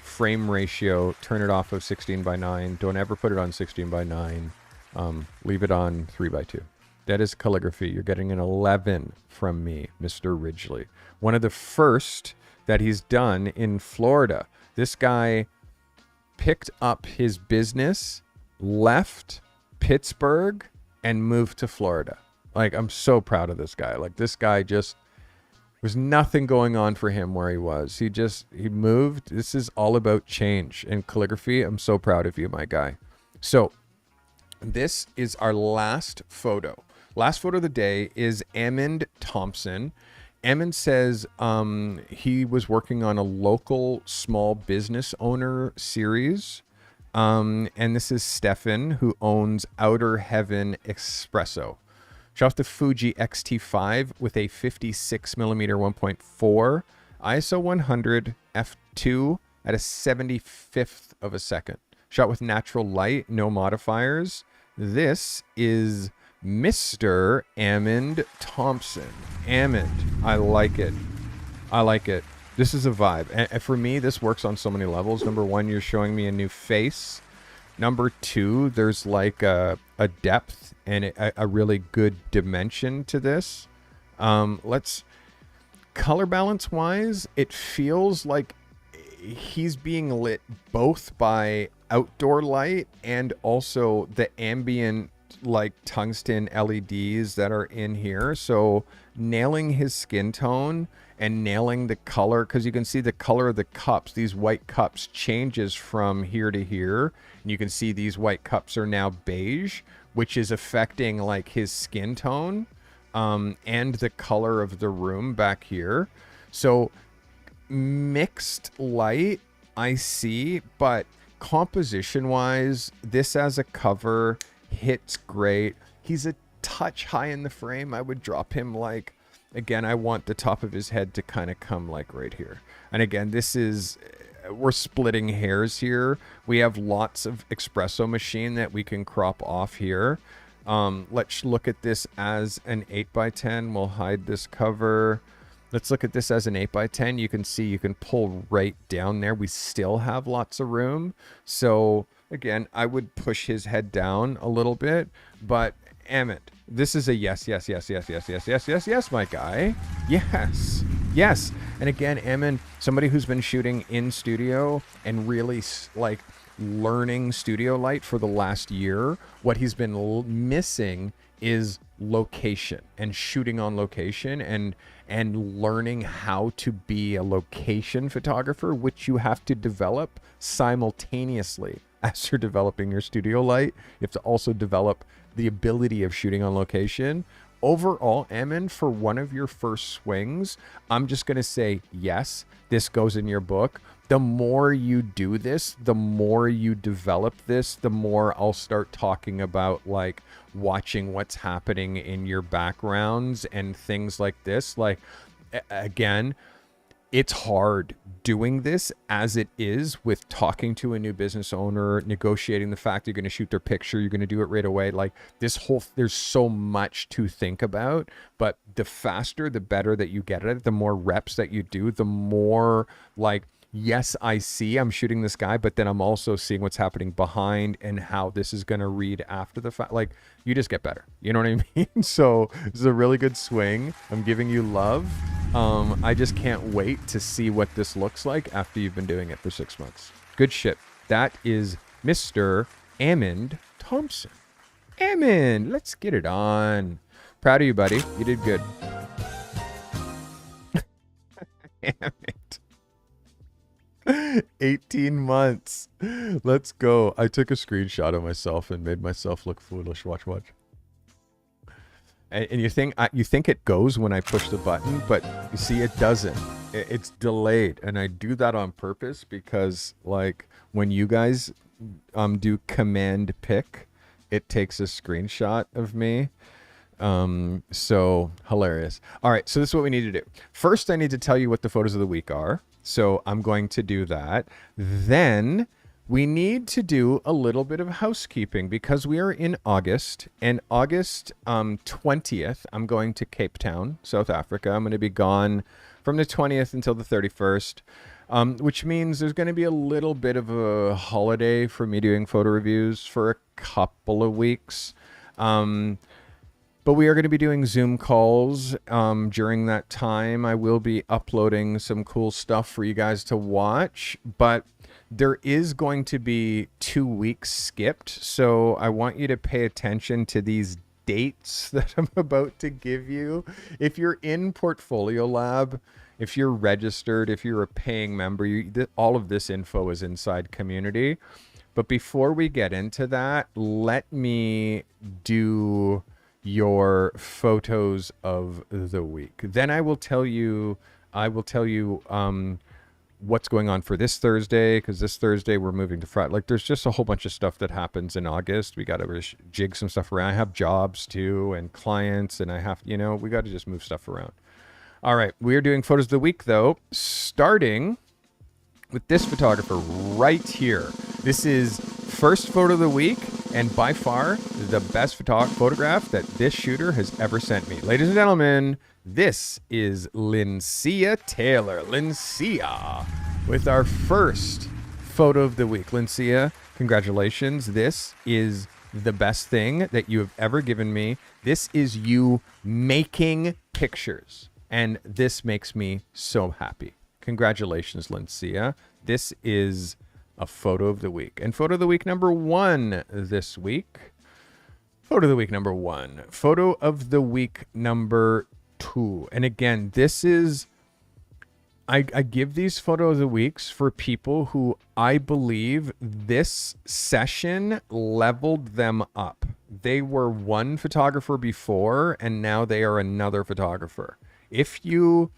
frame ratio. Turn it off of 16 by 9. Don't ever put it on 16 by 9. Leave it on 3 by 2. That is calligraphy. You're getting an 11 from me, Mr. Ridgely. One of the first that he's done in Florida. This guy picked up his business, left Pittsburgh, and moved to Florida. Like, I'm so proud of this guy. Like, this guy just was nothing going on for him where he was. He moved. This is all about change and calligraphy. I'm so proud of you, my guy. So this is our last photo. Last photo of the day is Emmond Thompson. Emmond says he was working on a local small business owner series. And this is Stefan, who owns Outer Heaven Espresso. Shot off the Fuji X-T5 with a 56mm 1.4 ISO 100 f2 at a 75th of a second. Shot with natural light, no modifiers. This is Mr. Emmond Thompson. Emmond, I like it. I like it. This is a vibe. And for me, this works on so many levels. Number one, you're showing me a new face. Number two, there's like a depth and a really good dimension to this. Let's color balance wise, it feels like he's being lit both by outdoor light and also the ambient like tungsten LEDs that are in here. So nailing his skin tone and nailing the color, because you can see the color of the cups, these white cups changes from here to here. And you can see these white cups are now beige, which is affecting like his skin tone and the color of the room back here. So mixed light, I see, but composition wise, this as a cover hits great. He's a touch high in the frame. I would drop him like, again, I want the top of his head to kind of come like right here. And again, this is, we're splitting hairs here. We have lots of espresso machine that we can crop off here. Let's look at this as an 8 by 10. We'll hide this cover. Let's look at this as an 8 by 10. You can see you can pull right down there. We still have lots of room. So again, I would push his head down a little bit, but Emmett, this is a yes, yes, yes, yes, yes, yes, yes, yes, yes, my guy. Yes. Yes. And again, Emin, somebody who's been shooting in studio and really like learning studio light for the last year, what he's been missing is location and shooting on location and learning how to be a location photographer, which you have to develop simultaneously as you're developing your studio light. You have to also develop the ability of shooting on location. Overall, Emin, for one of your first swings, I'm just going to say, yes, this goes in your book. The more you do this, the more you develop this, the more I'll start talking about like watching what's happening in your backgrounds and things like this. Like, again, it's hard doing this as it is with talking to a new business owner, negotiating the fact you're going to shoot their picture, you're going to do it right away. Like there's so much to think about, but the faster, the better that you get at it, the more reps that you do, the more like, yes, I see I'm shooting this guy, but then I'm also seeing what's happening behind and how this is going to read after the fact. Like you just get better. You know what I mean? So this is a really good swing. I'm giving you love. I just can't wait to see what this looks like after you've been doing it for 6 months. Good shit. That is Mr. Amond Thompson. Amond, let's get it on. Proud of you, buddy. You did good. Damn it. 18 months. Let's go. I took a screenshot of myself and made myself look foolish. Watch. And you think it goes when I push the button, but you see it doesn't. It's delayed, and I do that on purpose because like when you guys do command pick, it takes a screenshot of me. So hilarious. All right, so this is what we need to do. First, I need to tell you what the photos of the week are. So I'm going to do that. Then we need to do a little bit of housekeeping because we are in August, and August 20th, I'm going to Cape Town, South Africa. I'm going to be gone from the 20th until the 31st, which means there's going to be a little bit of a holiday for me doing photo reviews for a couple of weeks. But we are going to be doing Zoom calls during that time. I will be uploading some cool stuff for you guys to watch, but there is going to be 2 weeks skipped. So I want you to pay attention to these dates that I'm about to give you. If you're in Portfolio Lab, if you're registered, if you're a paying member, all of this info is inside community. But before we get into that, let me do your photos of the week. Then I will tell you what's going on for this Thursday, because this Thursday we're moving to Friday. Like there's just a whole bunch of stuff that happens in August. We got to jig some stuff around. I have jobs too and clients, and I have, we got to just move stuff around. All right, we're doing photos of the week though, starting with this photographer right here. This is first photo of the week, and by far the best photograph that this shooter has ever sent me. Ladies and gentlemen, this is Lincia Taylor. Lincia with our first photo of the week. Lincia, congratulations. This is the best thing that you have ever given me. This is you making pictures, and this makes me so happy. Congratulations, Lincia. This is a photo of the week. And photo of the week number 1 this week. Photo of the week number 1. Photo of the week number 2. And again, this is, I give these photo of the weeks for people who I believe this session leveled them up. They were one photographer before, and now they are another photographer. If you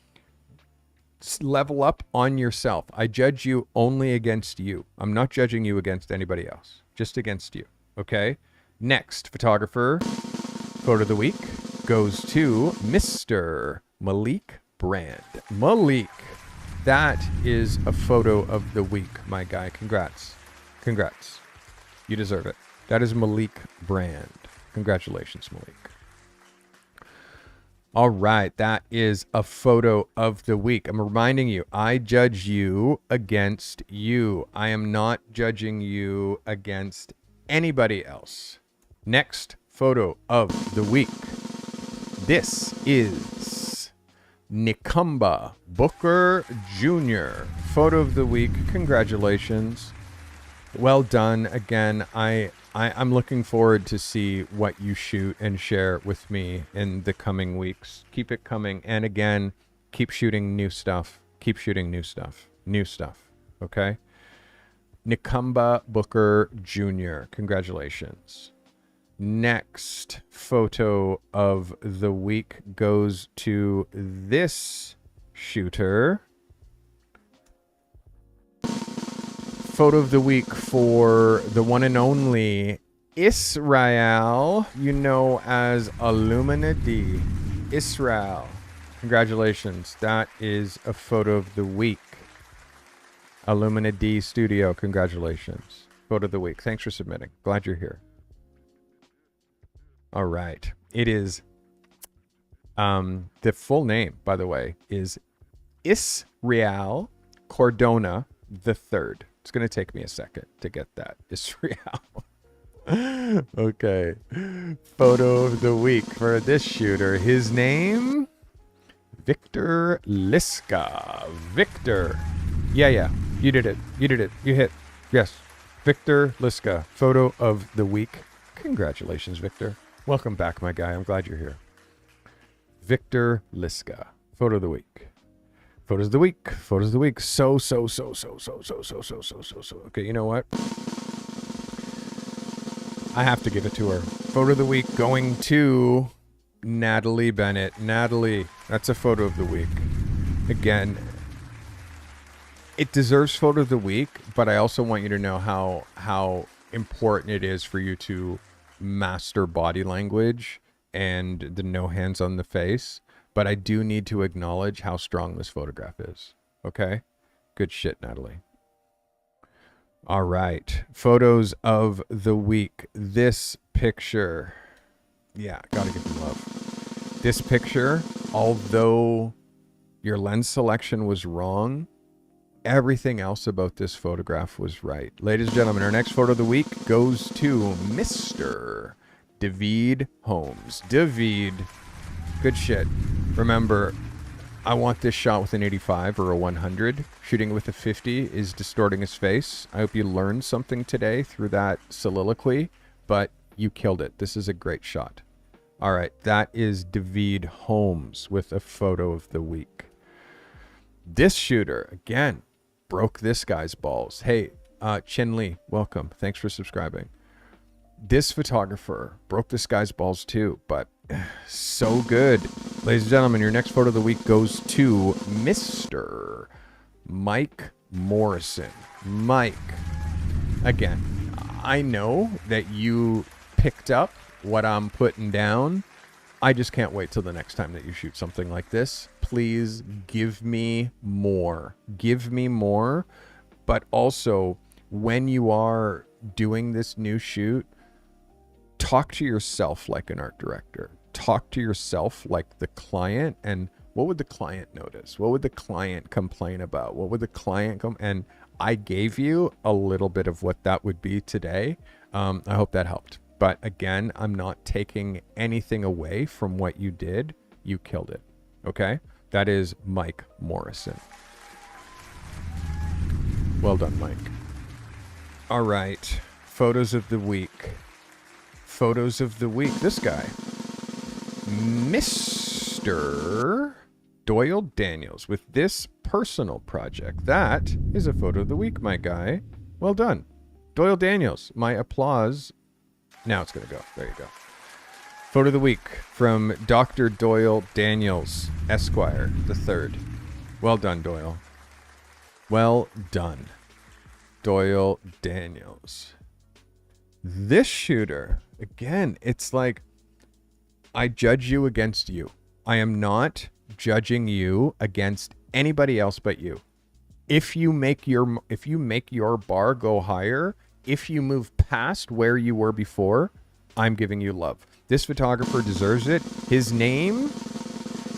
level up on yourself, I judge you only against you. I'm not judging you against anybody else, just against you. Okay. Next photographer photo of the week goes to Mr. Malik Brand. Malik, that is a photo of the week, my guy. Congrats. You deserve it. That is Malik Brand. Congratulations, Malik. All right, that is a photo of the week. I'm reminding you, I judge you against you. I am not judging you against anybody else. Next photo of the week. This is Nikumba Booker Jr. Photo of the week. Congratulations. Well done. Again, I'm looking forward to see what you shoot and share with me in the coming weeks. Keep it coming. And again, keep shooting new stuff. Keep shooting new stuff. New stuff. Okay? Nikumba Booker Jr. Congratulations. Next photo of the week goes to this shooter. Photo of the week for the one and only Israel, you know as Illumina D. Israel. Congratulations. That is a photo of the week. Illumina D Studio. Congratulations. Photo of the week. Thanks for submitting. Glad you're here. All right. It is, the full name, by the way, is Israel Cordona the Third. It's going to take me a second to get that. Israel. Okay. Photo of the week for this shooter. His name, Victor Liska. Victor. Yeah. You did it. You hit. Yes. Victor Liska. Photo of the week. Congratulations, Victor. Welcome back, my guy. I'm glad you're here. Victor Liska. Photo of the week. Photos of the week. Photos of the week. So. Okay, you know what? I have to give it to her. Photo of the week going to Natalie Bennett. Natalie, that's a photo of the week. Again, it deserves photo of the week, but I also want you to know how important it is for you to master body language and the no hands on the face. But I do need to acknowledge how strong this photograph is. Okay? Good shit, Natalie. All right. Photos of the week. This picture. Yeah, gotta give them love. This picture, although your lens selection was wrong, everything else about this photograph was right. Ladies and gentlemen, our next photo of the week goes to Mr. David Holmes. David, good shit. Remember, I want this shot with an 85 or a 100. Shooting with a 50 is distorting his face. I hope you learned something today through that soliloquy, but you killed it. This is a great shot. All right, that is David Holmes with a photo of the week. This shooter, again, broke this guy's balls. Hey, Chen Li, welcome. Thanks for subscribing. This photographer broke this guy's balls too, but so good. Ladies and gentlemen, your next photo of the week goes to Mr. Mike Morrison. Mike, again, I know that you picked up what I'm putting down. I just can't wait till the next time that you shoot something like this. Please give me more. Give me more. But also, when you are doing this new shoot, talk to yourself like an art director. Talk to yourself like the client. And what would the client notice? What would the client complain about? What would the client come? And I gave you a little bit of what that would be today. I hope that helped. But again, I'm not taking anything away from what you did. You killed it. Okay? That is Mike Morrison. Well done, Mike. All right. Photos of the week. Photos of the week. This guy. Mr. Doyle Daniels with this personal project. That is a photo of the week, my guy. Well done. Doyle Daniels. My applause. Now it's going to go. There you go. Photo of the week from Dr. Doyle Daniels, Esquire, the third. Well done, Doyle. Well done. Doyle Daniels. This shooter, again, it's like I judge you against you. I am not judging you against anybody else but you. If you make your bar go higher, if you move past where you were before, I'm giving you love. This photographer deserves it. His name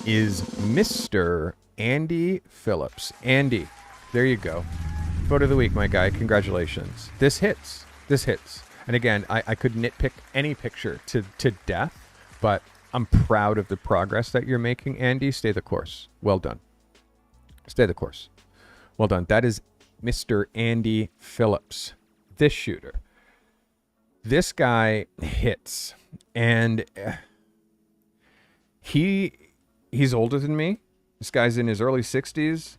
is Mr. Andy Phillips. Andy, there you go. Photo of the week, my guy. Congratulations. This hits. This hits. And again, I could nitpick any picture to death, but I'm proud of the progress that you're making, Andy. Stay the course. Well done. Stay the course. Well done. That is Mr. Andy Phillips, this shooter. This guy hits, and he's older than me. This guy's in his early 60s.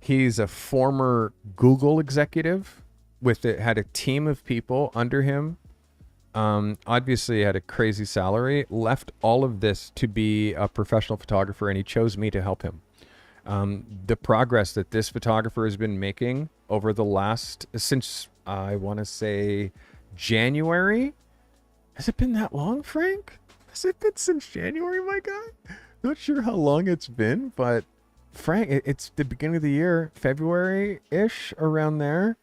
He's a former Google executive had a team of people under him. Obviously had a crazy salary, left all of this to be a professional photographer, and he chose me to help him. The progress that this photographer has been making over the since I want to say January. Has it been that long, Frank? Has it been since January, my guy? Not sure how long it's been, but Frank, it's the beginning of the year, February-ish, around there.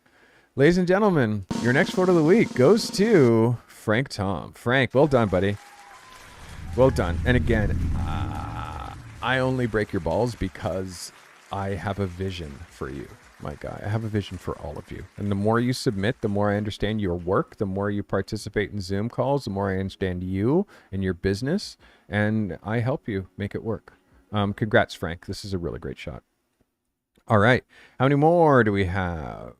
Ladies and gentlemen, your next photo of the week goes to Frank Tom. Frank, well done, buddy. Well done. And again, I only break your balls because I have a vision for you, my guy. I have a vision for all of you. And the more you submit, the more I understand your work, the more you participate in Zoom calls, the more I understand you and your business, and I help you make it work. Congrats, Frank. This is a really great shot. All right. How many more do we have?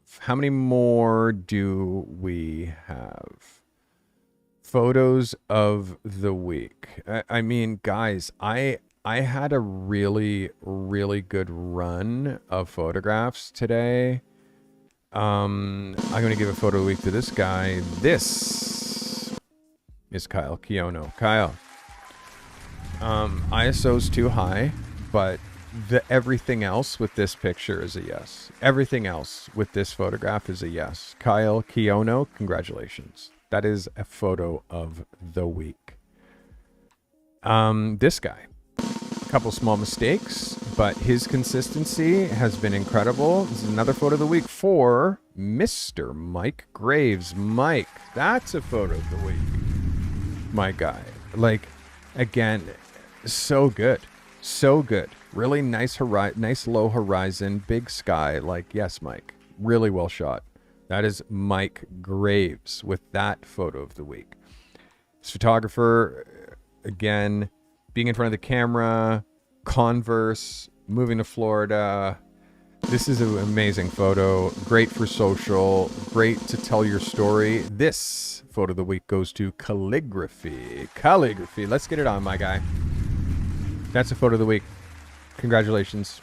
Photos of the week. I mean, guys, I had a really, really good run of photographs today. I'm going to give a photo of the week to this guy. This is Kyle Kiono. Kyle, ISO's too high, but everything else with this picture is a yes. Everything else with this photograph is a yes. Kyle Kiono, congratulations. That is a photo of the week. This guy, a couple small mistakes, but his consistency has been incredible. This is another photo of the week for Mr. Mike Graves. Mike, that's a photo of the week. My guy. Like, again, so good. So good. Really nice low horizon, big sky. Like, yes, Mike. Really well shot. That is Mike Graves with that photo of the week. This photographer, again, being in front of the camera, Converse, moving to Florida. This is an amazing photo. Great for social. Great to tell your story. This photo of the week goes to calligraphy. Calligraphy. Let's get it on, my guy. That's a photo of the week. Congratulations.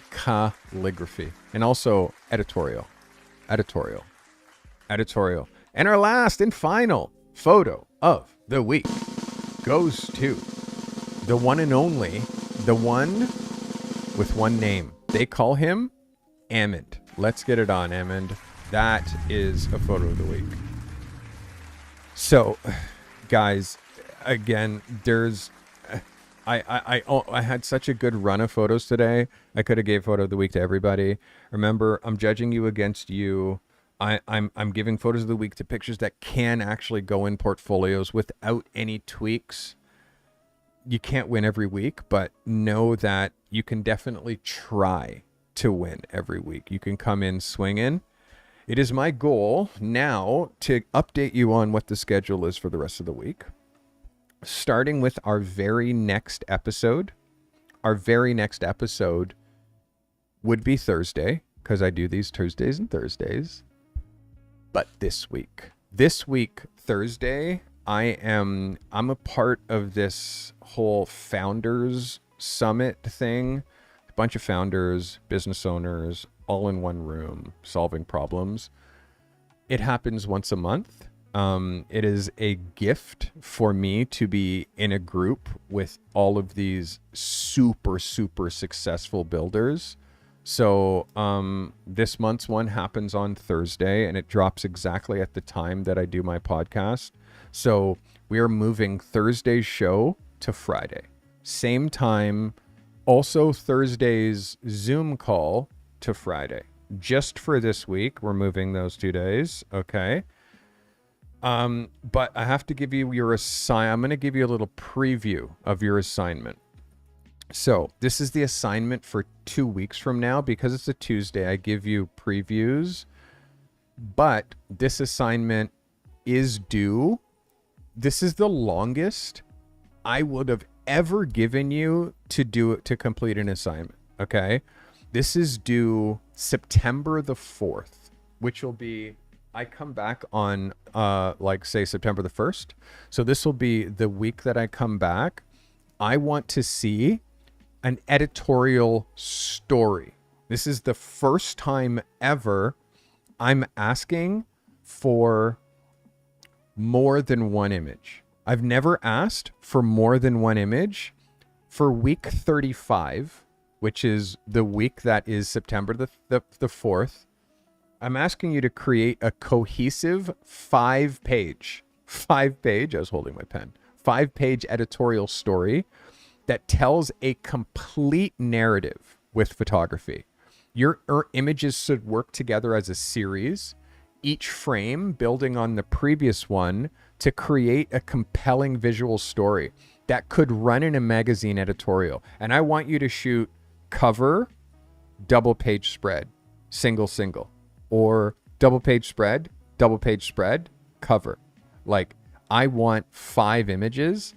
Calligraphy. And also editorial. Editorial. And our last and final photo of the week goes to the one and only, the one with one name. They call him Amond. Let's get it on, Amond. That is a photo of the week. So, guys, again, there's... I had such a good run of photos today. I could have gave photo of the week to everybody. Remember, I'm judging you against you. I'm giving photos of the week to pictures that can actually go in portfolios without any tweaks. You can't win every week, but know that you can definitely try to win every week. You can come in swinging. It is my goal now to update you on what the schedule is for the rest of the week. Starting with our very next episode. Our very next episode would be Thursday, because I do these Tuesdays and Thursdays. But this week, Thursday, I'm a part of this whole founders summit thing. A bunch of founders, business owners, all in one room, solving problems. It happens once a month. It is a gift for me to be in a group with all of these super, super successful builders. So this month's one happens on Thursday, and it drops exactly at the time that I do my podcast. So we are moving Thursday's show to Friday. Same time. Also Thursday's Zoom call to Friday. Just for this week, we're moving those 2 days. Okay. But I have to give you your I'm going to give you a little preview of your assignment. So this is the assignment for 2 weeks from now. Because it's a Tuesday, I give you previews, but this assignment is due this is the longest I would have ever given you to complete an assignment. Okay. This is due September the 4th, which will be, I come back on, like say September the 1st. So this will be the week that I come back. I want to see an editorial story. This is the first time ever I'm asking for more than one image. I've never asked for more than one image. For week 35, which is the week that is September the 4th, I'm asking you to create a cohesive 5-page, I was holding my pen, 5-page editorial story that tells a complete narrative with photography. Your images should work together as a series, each frame building on the previous one to create a compelling visual story that could run in a magazine editorial. And I want you to shoot cover, double page spread, single, or double page spread, cover. Like, I want 5 images.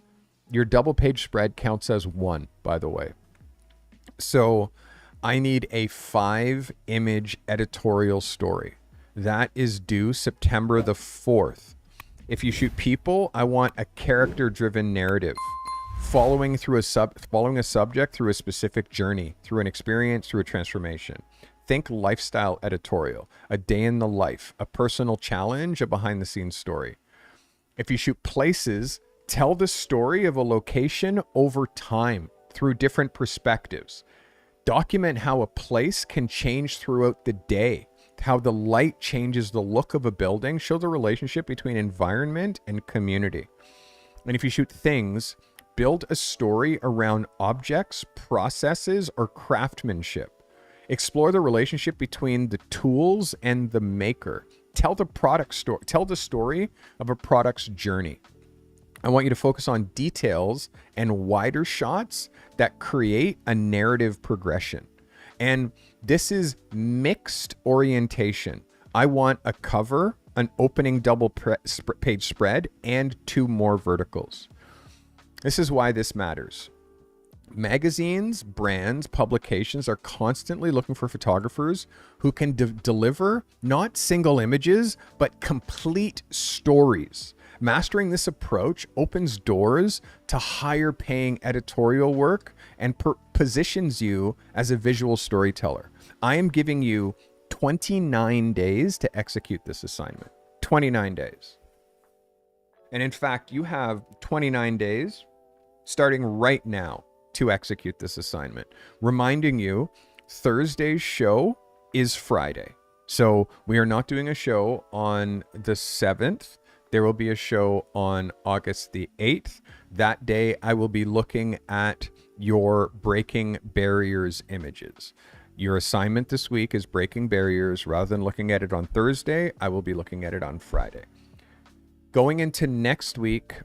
Your double page spread counts as 1, by the way. So I need a 5-image editorial story. That is due September the 4th. If you shoot people, I want a character-driven narrative, following a subject through a specific journey, through an experience, through a transformation. Think lifestyle editorial, a day in the life, a personal challenge, a behind-the-scenes story. If you shoot places, tell the story of a location over time through different perspectives. Document how a place can change throughout the day, how the light changes the look of a building. Show the relationship between environment and community. And if you shoot things, build a story around objects, processes, or craftsmanship. Explore the relationship between the tools and the maker. Tell the story of a product's journey. I want you to focus on details and wider shots that create a narrative progression. And this is mixed orientation. I want a cover, an opening double page spread, and 2 more verticals. This is why this matters. Magazines, brands, publications are constantly looking for photographers who can deliver not single images, but complete stories. Mastering this approach opens doors to higher paying editorial work and positions you as a visual storyteller. I am giving you 29 days to execute this assignment. 29 days. And in fact, you have 29 days starting right now to execute this assignment. Reminding you, Thursday's show is Friday. So we are not doing a show on the 7th. There will be a show on August the 8th. That day, I will be looking at your breaking barriers images. Your assignment this week is breaking barriers. Rather than looking at it on Thursday, I will be looking at it on Friday. Going into next week,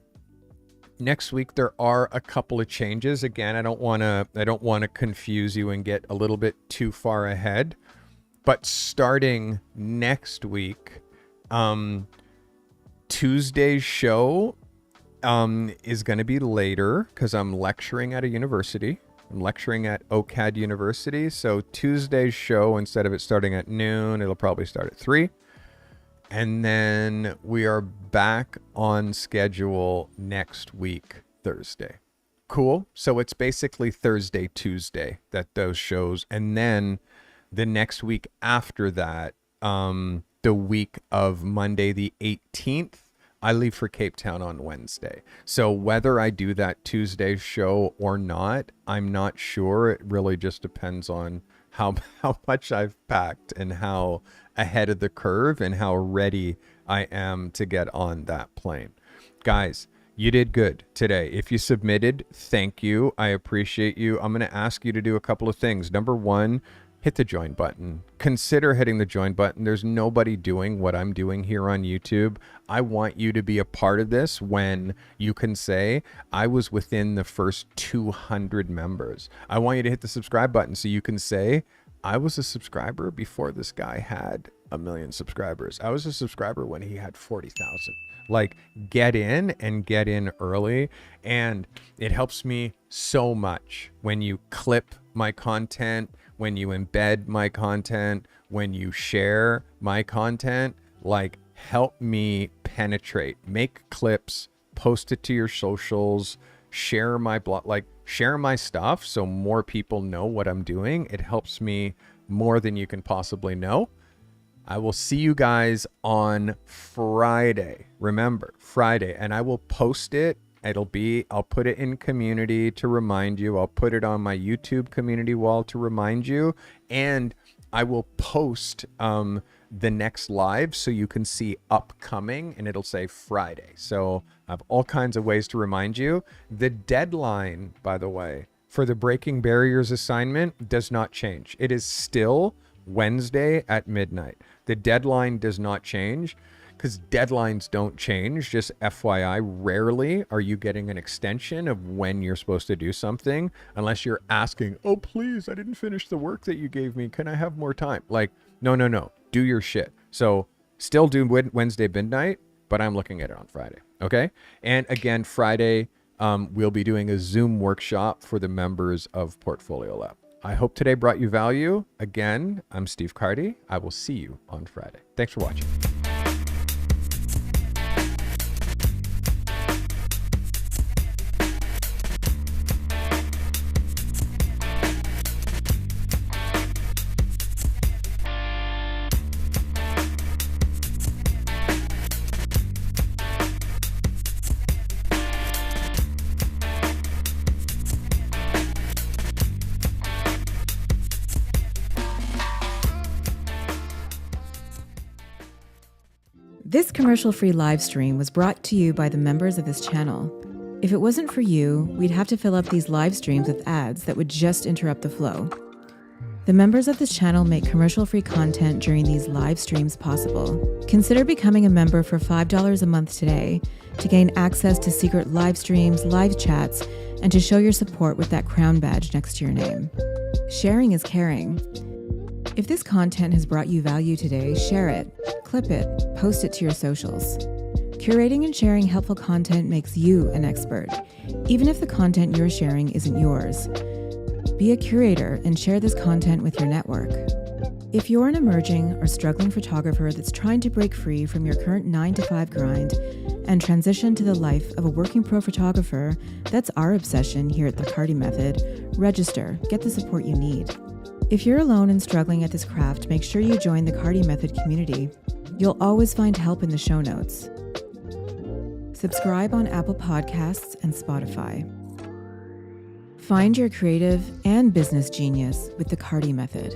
there are a couple of changes. Again, I don't want to confuse you and get a little bit too far ahead. But starting next week, Tuesday's show is going to be later because I'm lecturing at a university. I'm lecturing at OCAD University. So Tuesday's show, instead of it starting at noon, it'll probably start at 3. And then we are back on schedule next week, Thursday. Cool. So it's basically Thursday, Tuesday that those shows. And then the next week after that, the week of Monday the 18th, I leave for Cape Town on Wednesday. So whether I do that Tuesday show or not, I'm not sure. It really just depends on how much I've packed and how ahead of the curve and how ready I am to get on that plane. Guys, you did good today. If you submitted, thank you. I appreciate you. I'm going to ask you to do a couple of things. Number 1, hit the join button. Consider hitting the join button. There's nobody doing what I'm doing here on YouTube. I want you to be a part of this when you can say, I was within the first 200 members. I want you to hit the subscribe button so you can say, I was a subscriber before this guy had 1 million subscribers. I was a subscriber when he had 40,000. Like, get in and get in early. And it helps me so much when you clip my content, when you embed my content, when you share my content. Like, help me penetrate, make clips, post it to your socials, share my blog, like share my stuff so more people know what I'm doing. It helps me more than you can possibly know. I will see you guys on Friday. Remember, Friday, and I will post it. I'll put it in community to remind you. I'll put it on my YouTube community wall to remind you. And I will post the next live so you can see upcoming, and it'll say Friday. So I have all kinds of ways to remind you. The deadline, by the way, for the Breaking Barriers assignment does not change. It is still Wednesday at midnight. The deadline does not change because deadlines don't change. Just FYI, rarely are you getting an extension of when you're supposed to do something unless you're asking, oh, please, I didn't finish the work that you gave me. Can I have more time? Like, no. Do your shit. So still do Wednesday midnight, but I'm looking at it on Friday. Okay. And again, Friday, we'll be doing a Zoom workshop for the members of Portfolio Lab. I hope today brought you value. Again, I'm Steve Carty. I will see you on Friday. Thanks for watching. This commercial-free live stream was brought to you by the members of this channel. If it wasn't for you, we'd have to fill up these live streams with ads that would just interrupt the flow. The members of this channel make commercial-free content during these live streams possible. Consider becoming a member for $5 a month today to gain access to secret live streams, live chats, and to show your support with that crown badge next to your name. Sharing is caring. If this content has brought you value today, share it, clip it, post it to your socials. Curating and sharing helpful content makes you an expert, even if the content you're sharing isn't yours. Be a curator and share this content with your network. If you're an emerging or struggling photographer that's trying to break free from your current 9-to-5 grind and transition to the life of a working pro photographer, that's our obsession here at the Carte Method. Register, get the support you need. If you're alone and struggling at this craft, make sure you join the Carte Method community. You'll always find help in the show notes. Subscribe on Apple Podcasts and Spotify. Find your creative and business genius with the Carte Method.